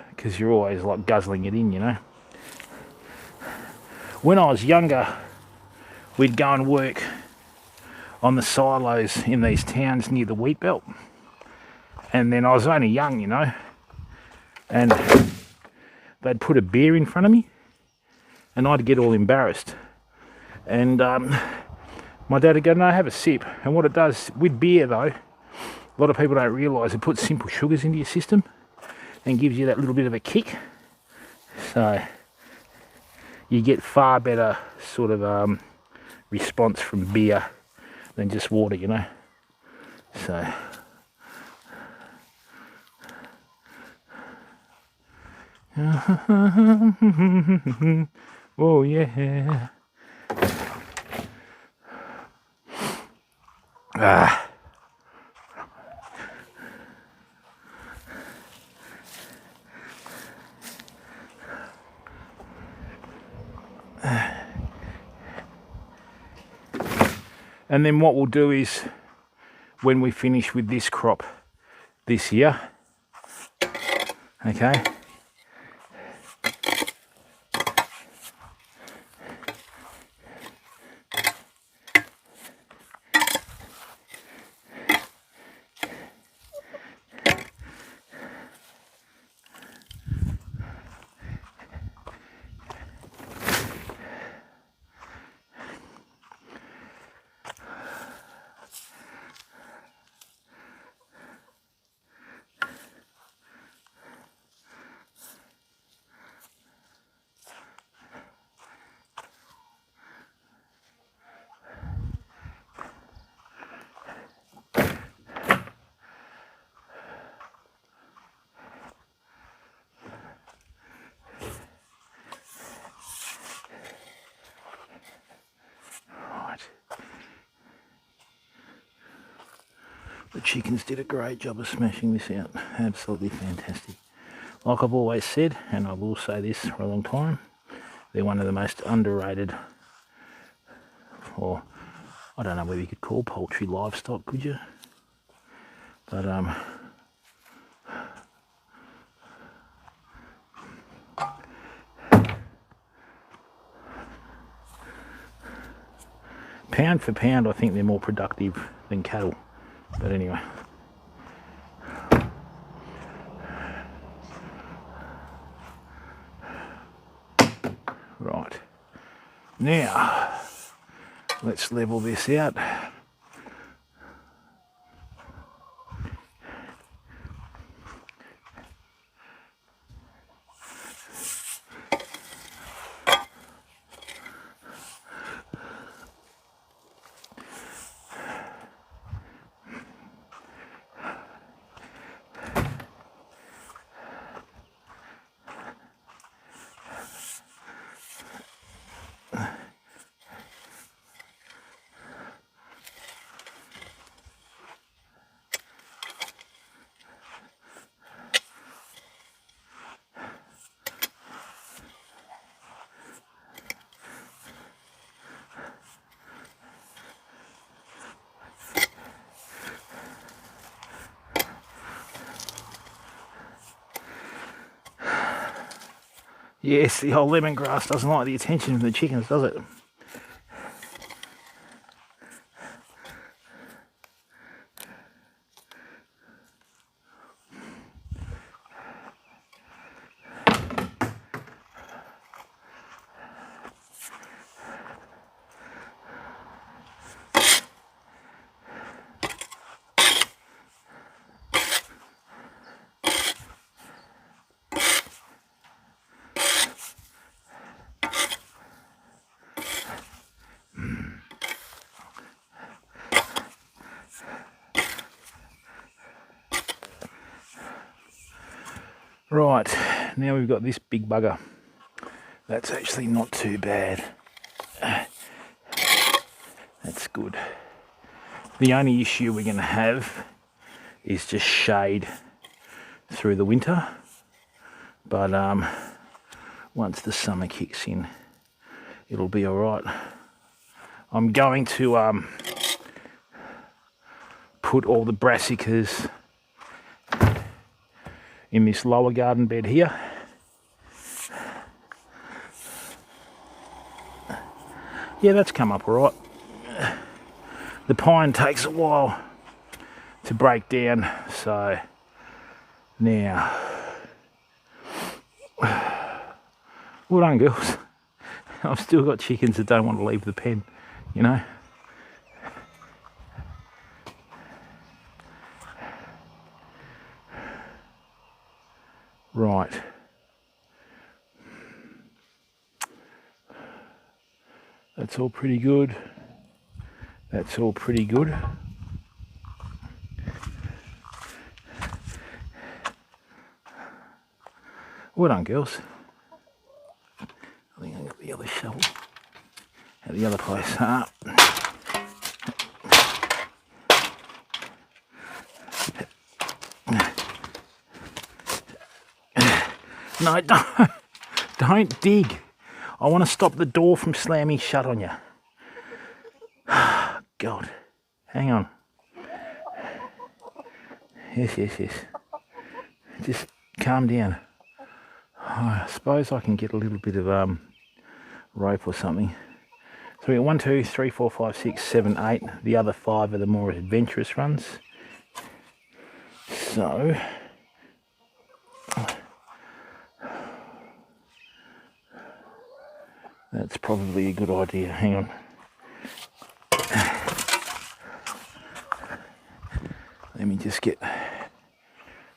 Speaker 2: because you're always like guzzling it in, you know. When I was younger, we'd go and work on the silos in these towns near the wheat belt. And then I was only young, you know. And they'd put a beer in front of me and I'd get all embarrassed. And my dad would go, no, have a sip. And what it does with beer, though, a lot of people don't realise it puts simple sugars into your system and gives you that little bit of a kick. So you get far better sort of response from beer than just water, you know. So oh yeah. And then what we'll do is, when we finish with this crop this year, okay, The chickens did a great job of smashing this out. Absolutely fantastic. Like I've always said, and I will say this for a long time, they're one of the most underrated, or I don't know whether you could call poultry livestock, could you? But pound for pound, I think they're more productive than cattle. But anyway. Right. Now, let's level this out. Yes, the old lemongrass doesn't like the attention of the chickens, does it? Right, now we've got this big bugger. That's actually not too bad. That's good. The only issue we're going to have is just shade through the winter. But once the summer kicks in, it'll be all right. I'm going to put all the brassicas in this lower garden bed here. Yeah, that's come up all right. The pine takes a while to break down, so now, well done, girls. I've still got chickens that don't want to leave the pen, you know. Right. That's all pretty good. That's all pretty good. Well done, girls. I think I got the other shovel at the other place. No, don't dig. I want to stop the door from slamming shut on you. God, hang on. Yes. Just calm down. I suppose I can get a little bit of rope or something. So we got 1, 2, 3, 4, 5, 6, 7, 8. The other 5 are the more adventurous runs. So that's probably a good idea. Hang on. Let me just get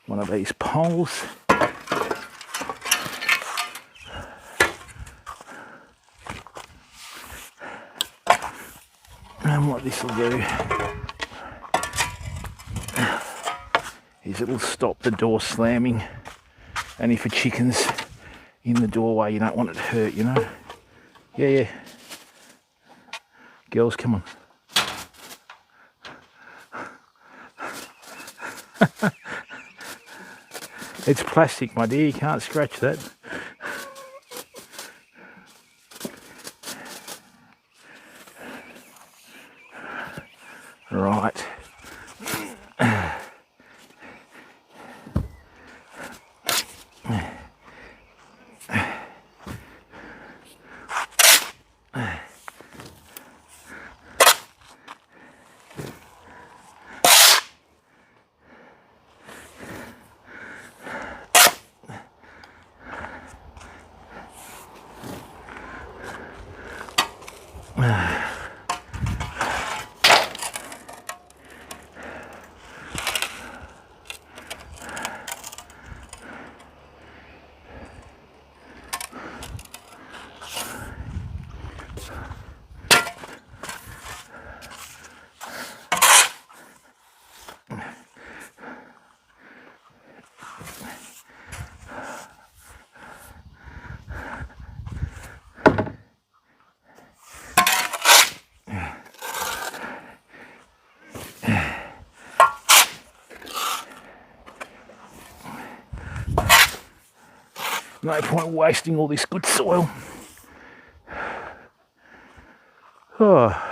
Speaker 2: one of these poles. And what this will do is it'll stop the door slamming. And if a chicken's in the doorway, you don't want it to hurt, you know. Yeah. Girls, come on. It's plastic, my dear, you can't scratch that. Right. No point wasting all this good soil. Oh.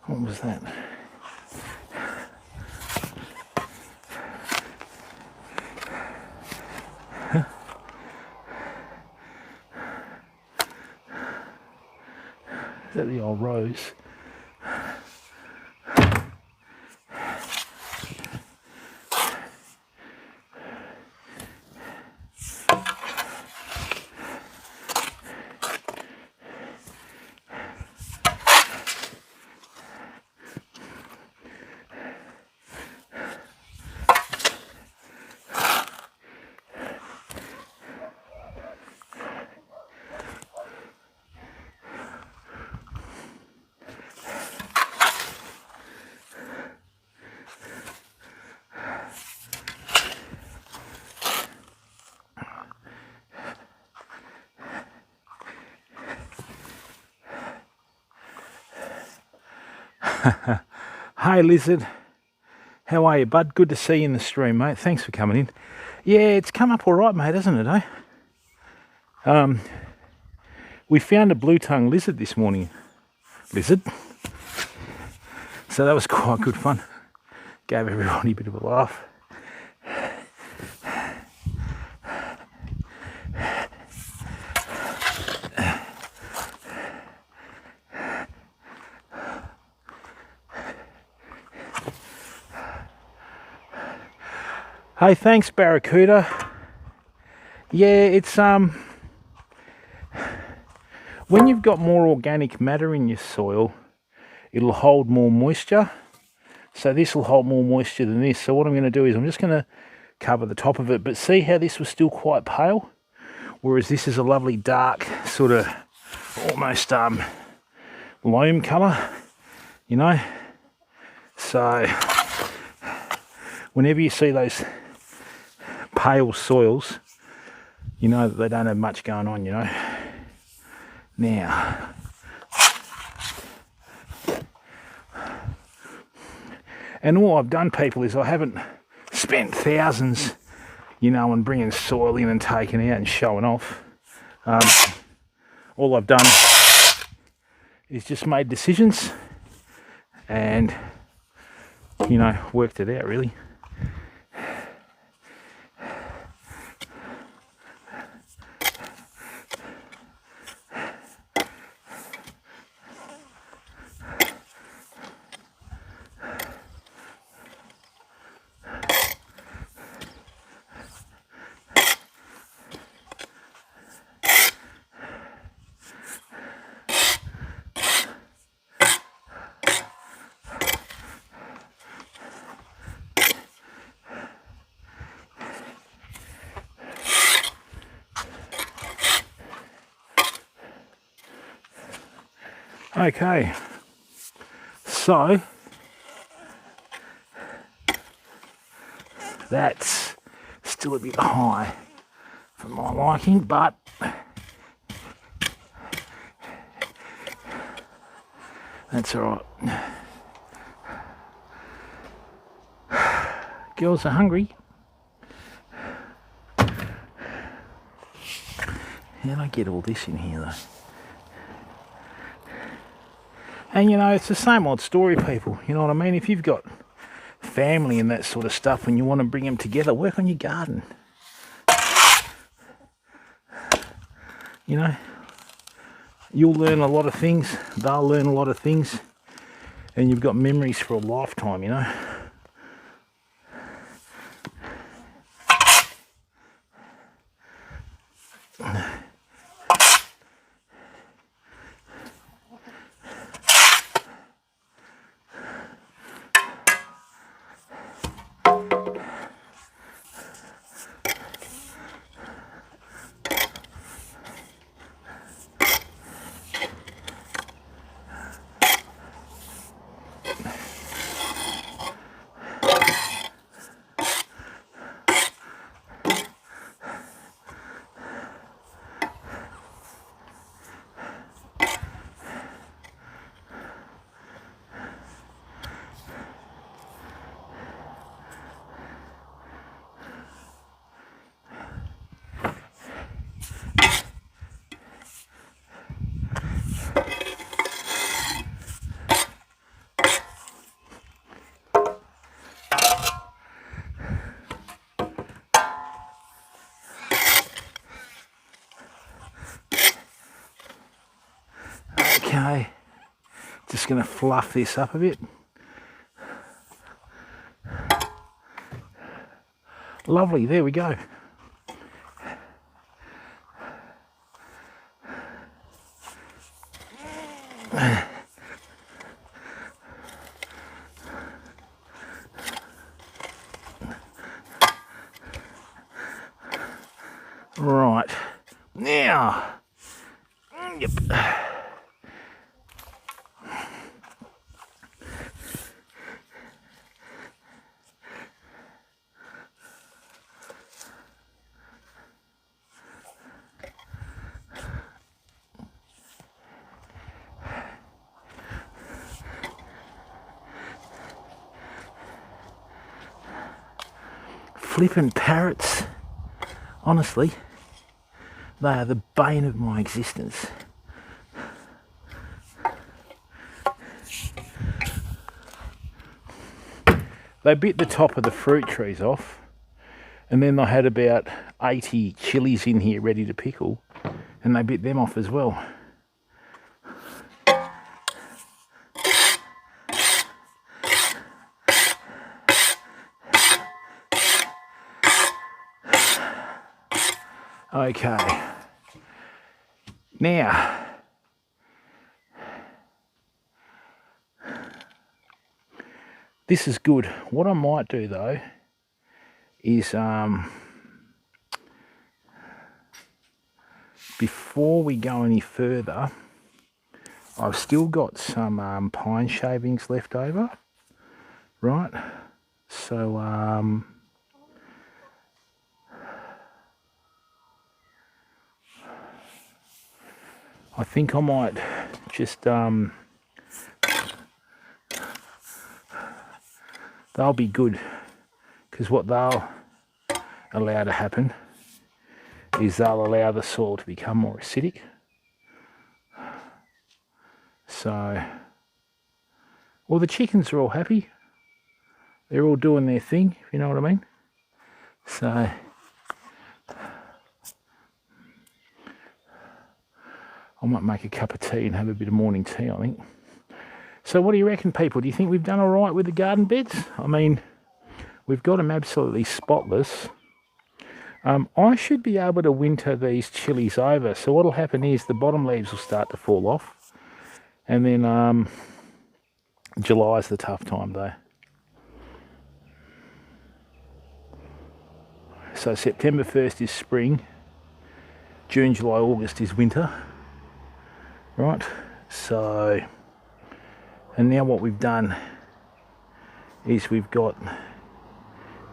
Speaker 2: What was that? Is that the old rose? Hey Lizard, how are you, bud? Good to see you in the stream, mate. Thanks for coming in. Yeah, it's come up all right, mate, hasn't it, eh? We found a blue-tongued lizard this morning. Lizard. So that was quite good fun. Gave everybody a bit of a laugh. Hey, thanks, Barracuda. Yeah, it's when you've got more organic matter in your soil, it'll hold more moisture. So this will hold more moisture than this. So what I'm going to do is I'm just going to cover the top of it. But see how this was still quite pale? Whereas this is a lovely dark, sort of almost loam colour, you know. So whenever you see those pale soils, you know that they don't have much going on, you know. Now, and all I've done, people, is I haven't spent thousands you know, and bringing soil in and taking out and showing off. All I've done is just made decisions and, you know, worked it out really. Okay, so that's still a bit high for my liking, but that's all right. Girls are hungry. How do I get all this in here though? And you know, it's the same old story, people. You know what I mean? If you've got family and that sort of stuff and you want to bring them together, work on your garden. You know, you'll learn a lot of things, they'll learn a lot of things, and you've got memories for a lifetime, you know. Okay, just going to fluff this up a bit. Lovely, there we go. Right, now, yep. Flippin' parrots, honestly, they are the bane of my existence. They bit the top of the fruit trees off, and then I had about 80 chilies in here ready to pickle, and they bit them off as well. Okay, now this is good. What I might do though is before we go any further, I've still got some pine shavings left over, right? So I think I might just they'll be good, because what they'll allow to happen is they'll allow the soil to become more acidic. So, well, the chickens are all happy. They're all doing their thing, if you know what I mean. So, I might make a cup of tea and have a bit of morning tea, I think. So what do you reckon, people? Do you think we've done all right with the garden beds? I mean, we've got them absolutely spotless. I should be able to winter these chilies over. So what'll happen is the bottom leaves will start to fall off. And then July's the tough time though. So September 1st is spring. June, July, August is winter. Right, so, and now what we've done is we've got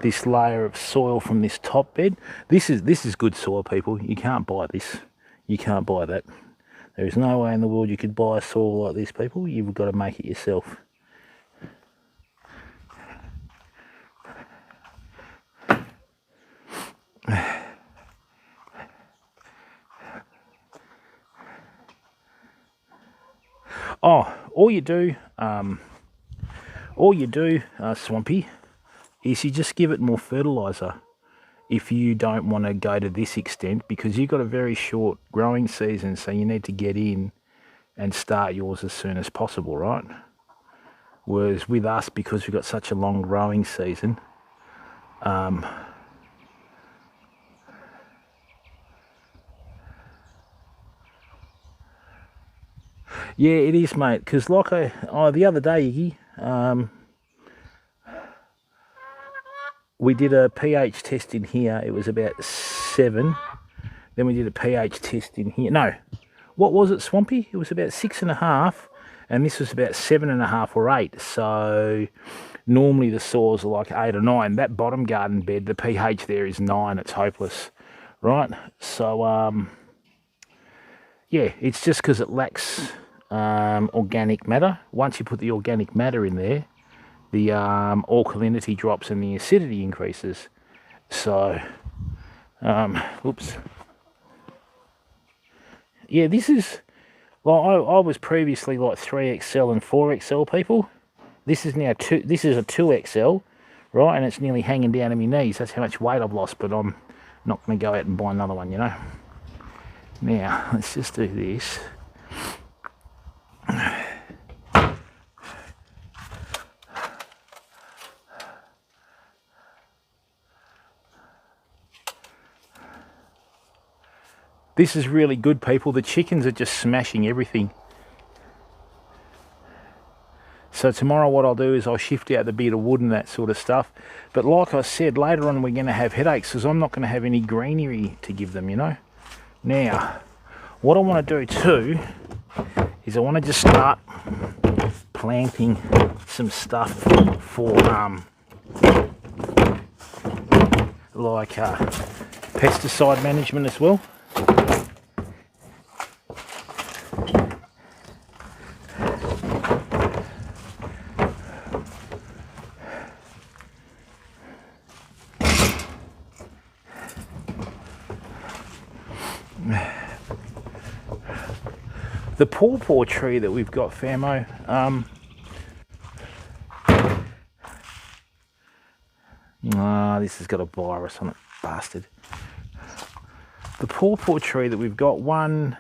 Speaker 2: this layer of soil from this top bed. This is good soil, people. You can't buy this. You can't buy that. There is no way in the world you could buy a soil like this, people. You've got to make it yourself. Oh, all you do, Swampy, is you just give it more fertiliser if you don't want to go to this extent, because you've got a very short growing season, so you need to get in and start yours as soon as possible, right? Whereas with us, because we've got such a long growing season, yeah, it is, mate, because like the other day, Iggy, we did a pH test in here. It was about 7. Then we did a pH test in here. No, what was it, Swampy? It was about 6.5, and this was about 7.5 or 8. So normally the soils are like 8 or 9. That bottom garden bed, the pH there is 9. It's hopeless, right? So yeah, it's just because it lacks organic matter. Once you put the organic matter in there, the alkalinity drops and the acidity increases. So, oops. Yeah, this is, like, I was previously like 3XL and 4XL, people. This is now this is a 2XL, right? And it's nearly hanging down to my knees. That's how much weight I've lost, but I'm not going to go out and buy another one, you know. Now, let's just do this. This is really good, people. The chickens are just smashing everything. So tomorrow what I'll do is I'll shift out the bit of wood and that sort of stuff. But like I said, later on we're going to have headaches because I'm not going to have any greenery to give them, you know. Now, what I want to do too is I want to just start planting some stuff for like pesticide management as well. The pawpaw tree that we've got, Famo, this has got a virus on it, bastard. The pawpaw tree that we've got, 1,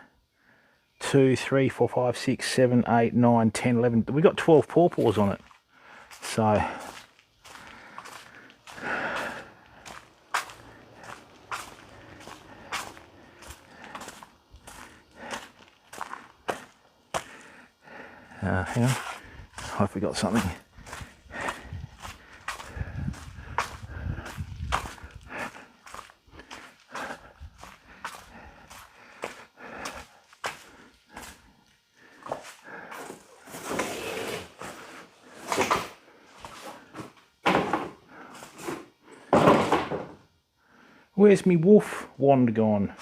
Speaker 2: 2, 3, 4, 5, 6, 7, 8, 9, 10, 11, we've got 12 pawpaws on it. So, hang on, I forgot something. Where's me wolf wand gone?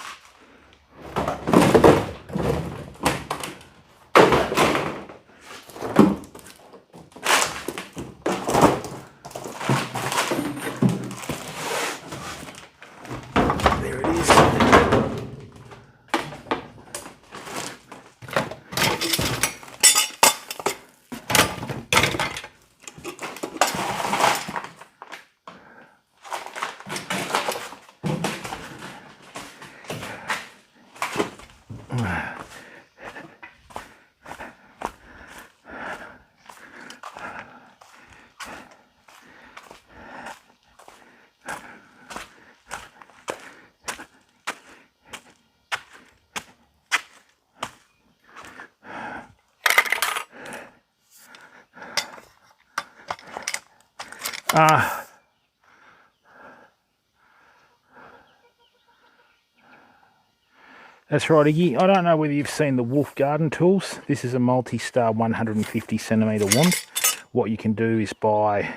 Speaker 2: That's right, Iggy. I don't know whether you've seen the Wolf Garden tools. This is a multi-star 150 centimetre wand. What you can do is buy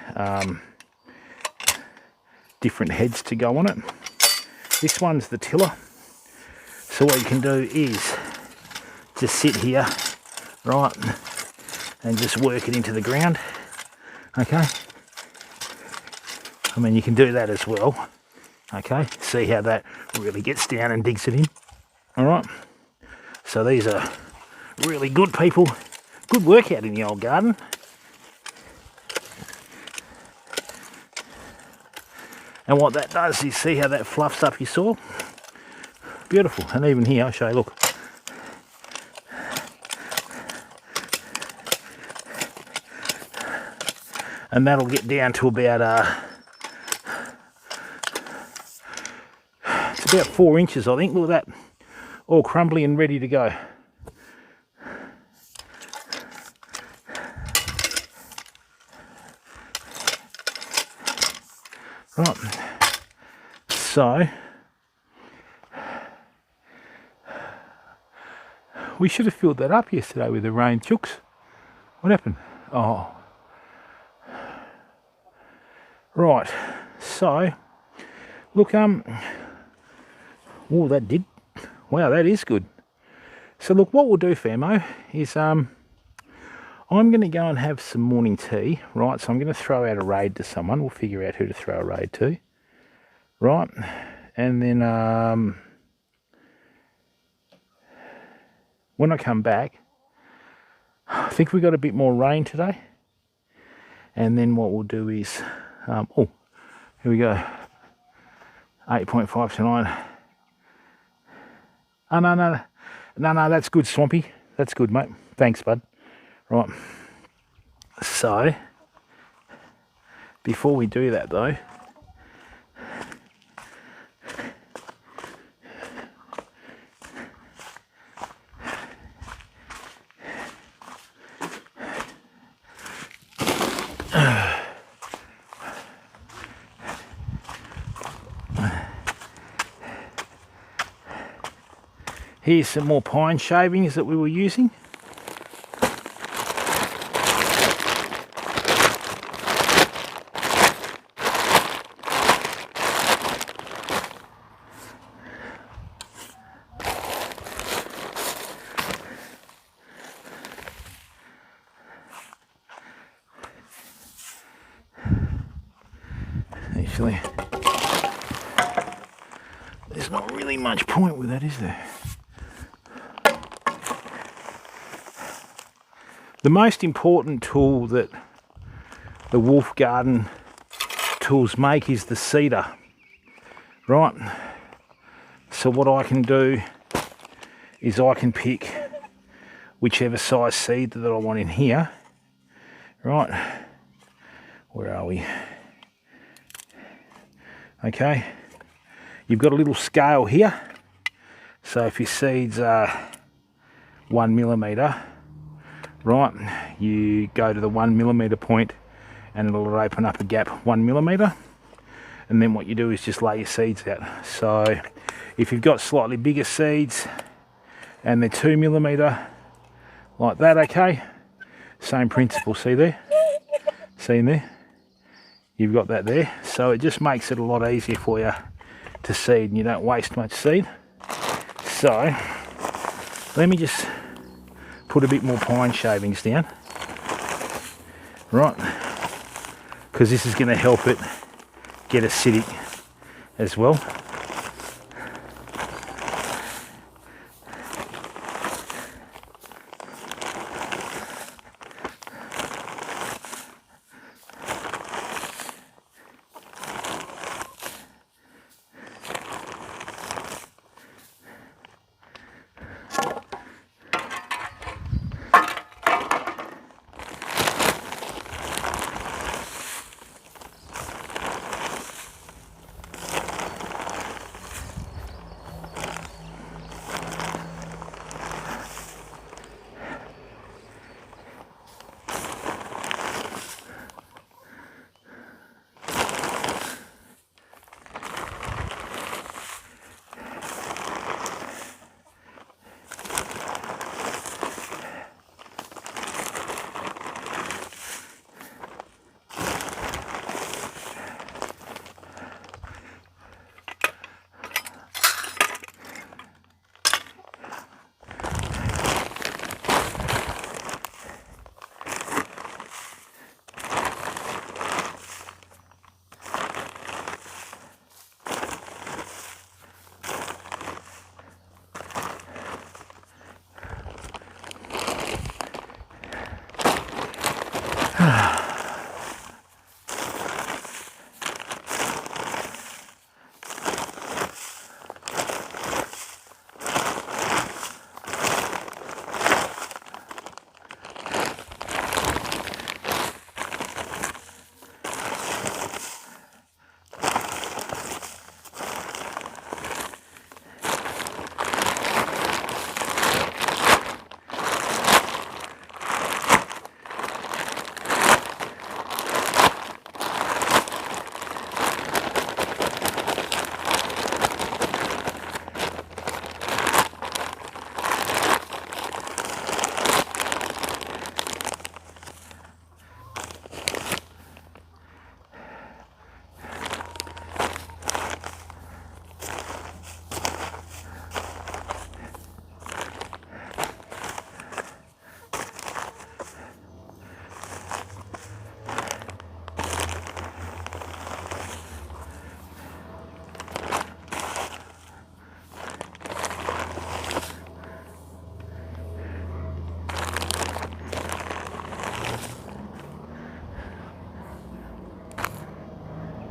Speaker 2: different heads to go on it. This one's the tiller. So what you can do is just sit here, right, and just work it into the ground. Okay. I mean, you can do that as well. Okay. See how that really gets down and digs it in. All right, so these are really good people, good workout in the old garden. And what that does is, see how that fluffs up your soil? Beautiful. And even here, I'll show you, look. And that'll get down to about, it's about 4 inches, I think. Look at that. All crumbly and ready to go. Right, so we should have filled that up yesterday with the rain, chooks. What happened? Oh, right. So look, oh, that did. Wow, that is good. So look, what we'll do, famo, is I'm going to go and have some morning tea, right? So I'm going to throw out a raid to someone. We'll figure out who to throw a raid to, right? And then when I come back, I think we got a bit more rain today. And then what we'll do is, oh, here we go, 8.5 tonight. Oh, no, that's good, Swampy. That's good, mate. Thanks, bud. Right. So, before we do that, though, here's some more pine shavings that we were using. Actually, there's not really much point with that, is there? The most important tool that the Wolf Garden tools make is the seeder, right? So what I can do is I can pick whichever size seed that I want in here, right? Where are we? Okay, you've got a little scale here. So if your seeds are 1 millimetre, right, you go to the 1 millimetre point and it'll open up a gap 1 millimetre, and then what you do is just lay your seeds out. So if you've got slightly bigger seeds and they're 2 millimetre like that, okay, same principle. See there, see in there, you've got that there. So it just makes it a lot easier for you to seed and you don't waste much seed. So let me just put a bit more pine shavings down, right, because this is going to help it get acidic as well.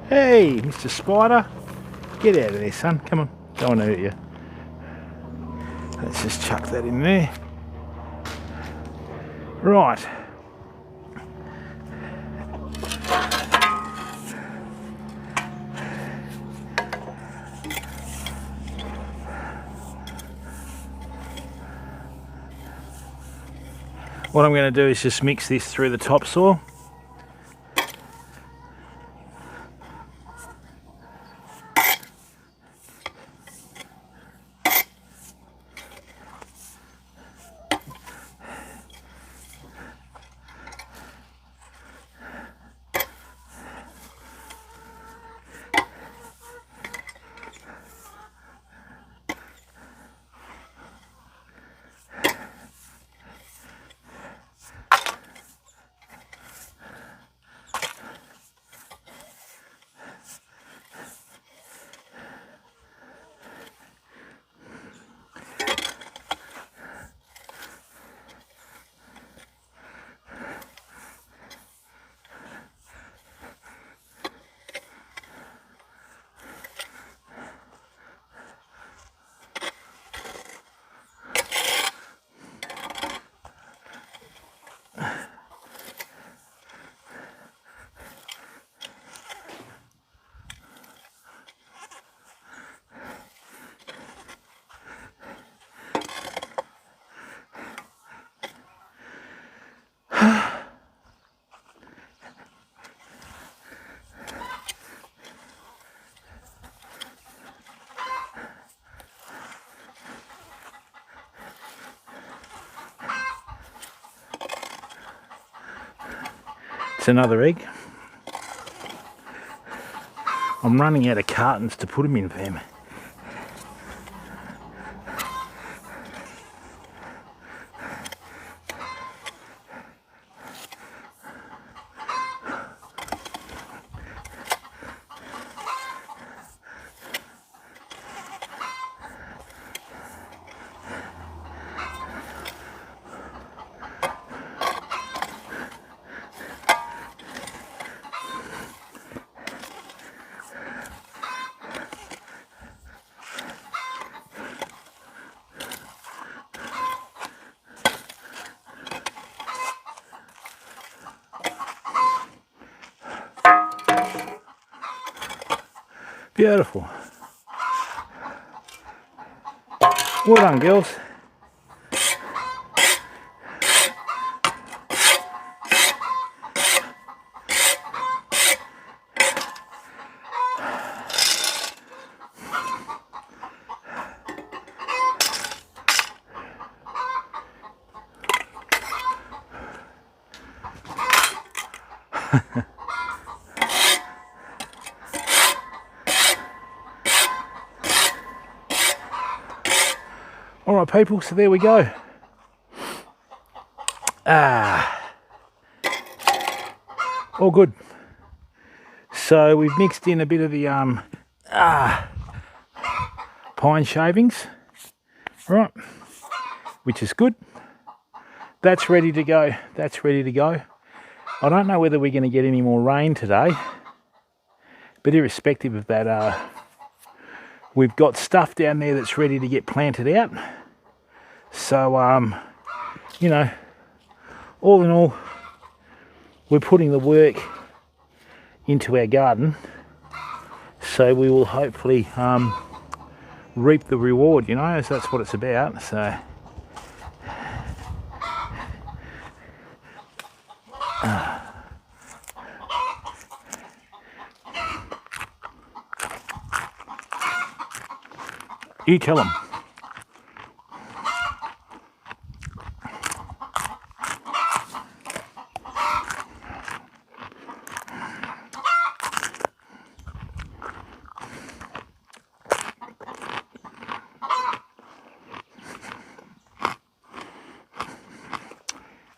Speaker 2: Hey, Mr. Spider. Get out of there, son. Come on. Don't want to hurt you. Let's just chuck that in there. Right. What I'm going to do is just mix this through the topsoil. It's another egg. I'm running out of cartons to put them in, fam. Beautiful. Well done, girls. All right, people, so there we go. All good. So we've mixed in a bit of the pine shavings, right, which is good. That's ready to go. That's ready to go. I don't know whether we're going to get any more rain today, but irrespective of that, we've got stuff down there that's ready to get planted out. So, you know, all in all, we're putting the work into our garden, so we will hopefully reap the reward, you know, as that's what it's about. So you tell them.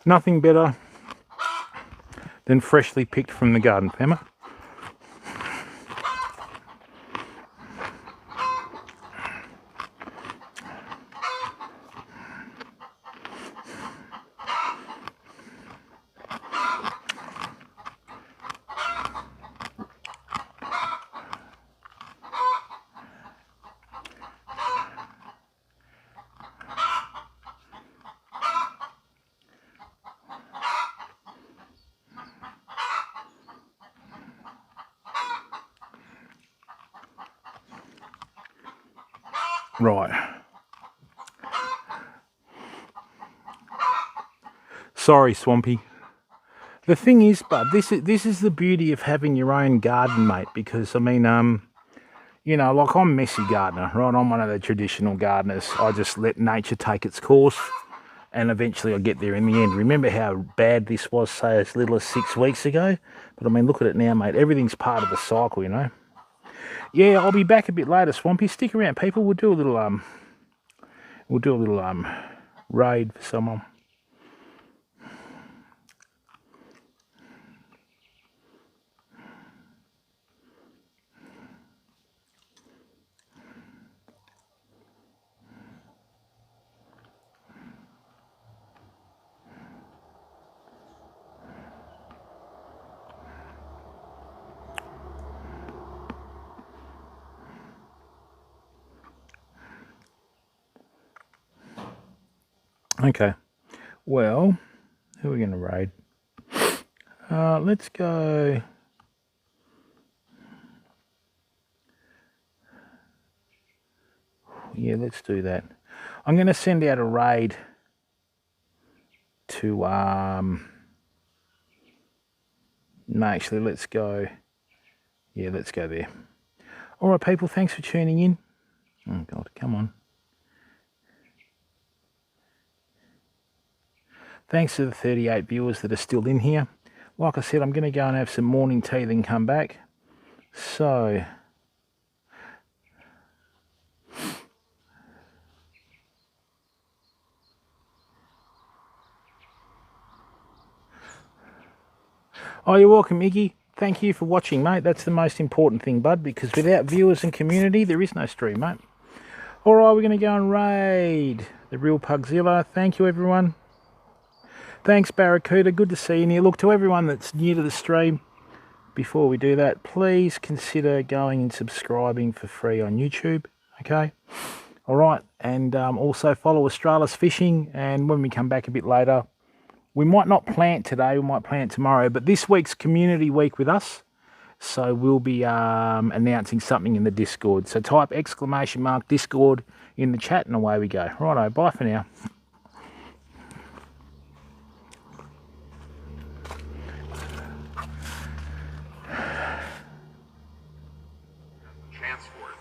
Speaker 2: Nothing better than freshly picked from the garden, Pamela. Right. Sorry, Swampy. The thing is, bud, this is the beauty of having your own garden, mate, because, I mean, you know, like I'm a messy gardener, right? I'm one of the traditional gardeners. I just let nature take its course, and eventually I get there in the end. Remember how bad this was, say, as little as 6 weeks ago? But, I mean, look at it now, mate. Everything's part of the cycle, you know? Yeah, I'll be back a bit later, Swampy. Stick around, people. We'll do a little, raid for someone. Okay, well, who are we going to raid? Let's go... Yeah, let's do that. I'm going to send out a raid to... No, actually, let's go... Yeah, let's go there. All right, people, thanks for tuning in. Oh, God, come on. Thanks to the 38 viewers that are still in here. Like I said, I'm going to go and have some morning tea, then come back. So... Oh, you're welcome, Iggy. Thank you for watching, mate. That's the most important thing, bud, because without viewers and community, there is no stream, mate. All right, we're going to go and raid the Real Pugzilla. Thank you, everyone. Thanks, Barracuda. Good to see you here. Look, to everyone that's new to the stream, before we do that, please consider going and subscribing for free on YouTube, okay? All right, and also follow Australis Fishing, and when we come back a bit later, we might not plant today, we might plant tomorrow, but this week's Community Week with us, so we'll be announcing something in the Discord. So type !! Discord in the chat and away we go. Righto, bye for now.
Speaker 3: Chancellor.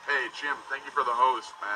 Speaker 3: Hey, Jim, thank you for the host, man.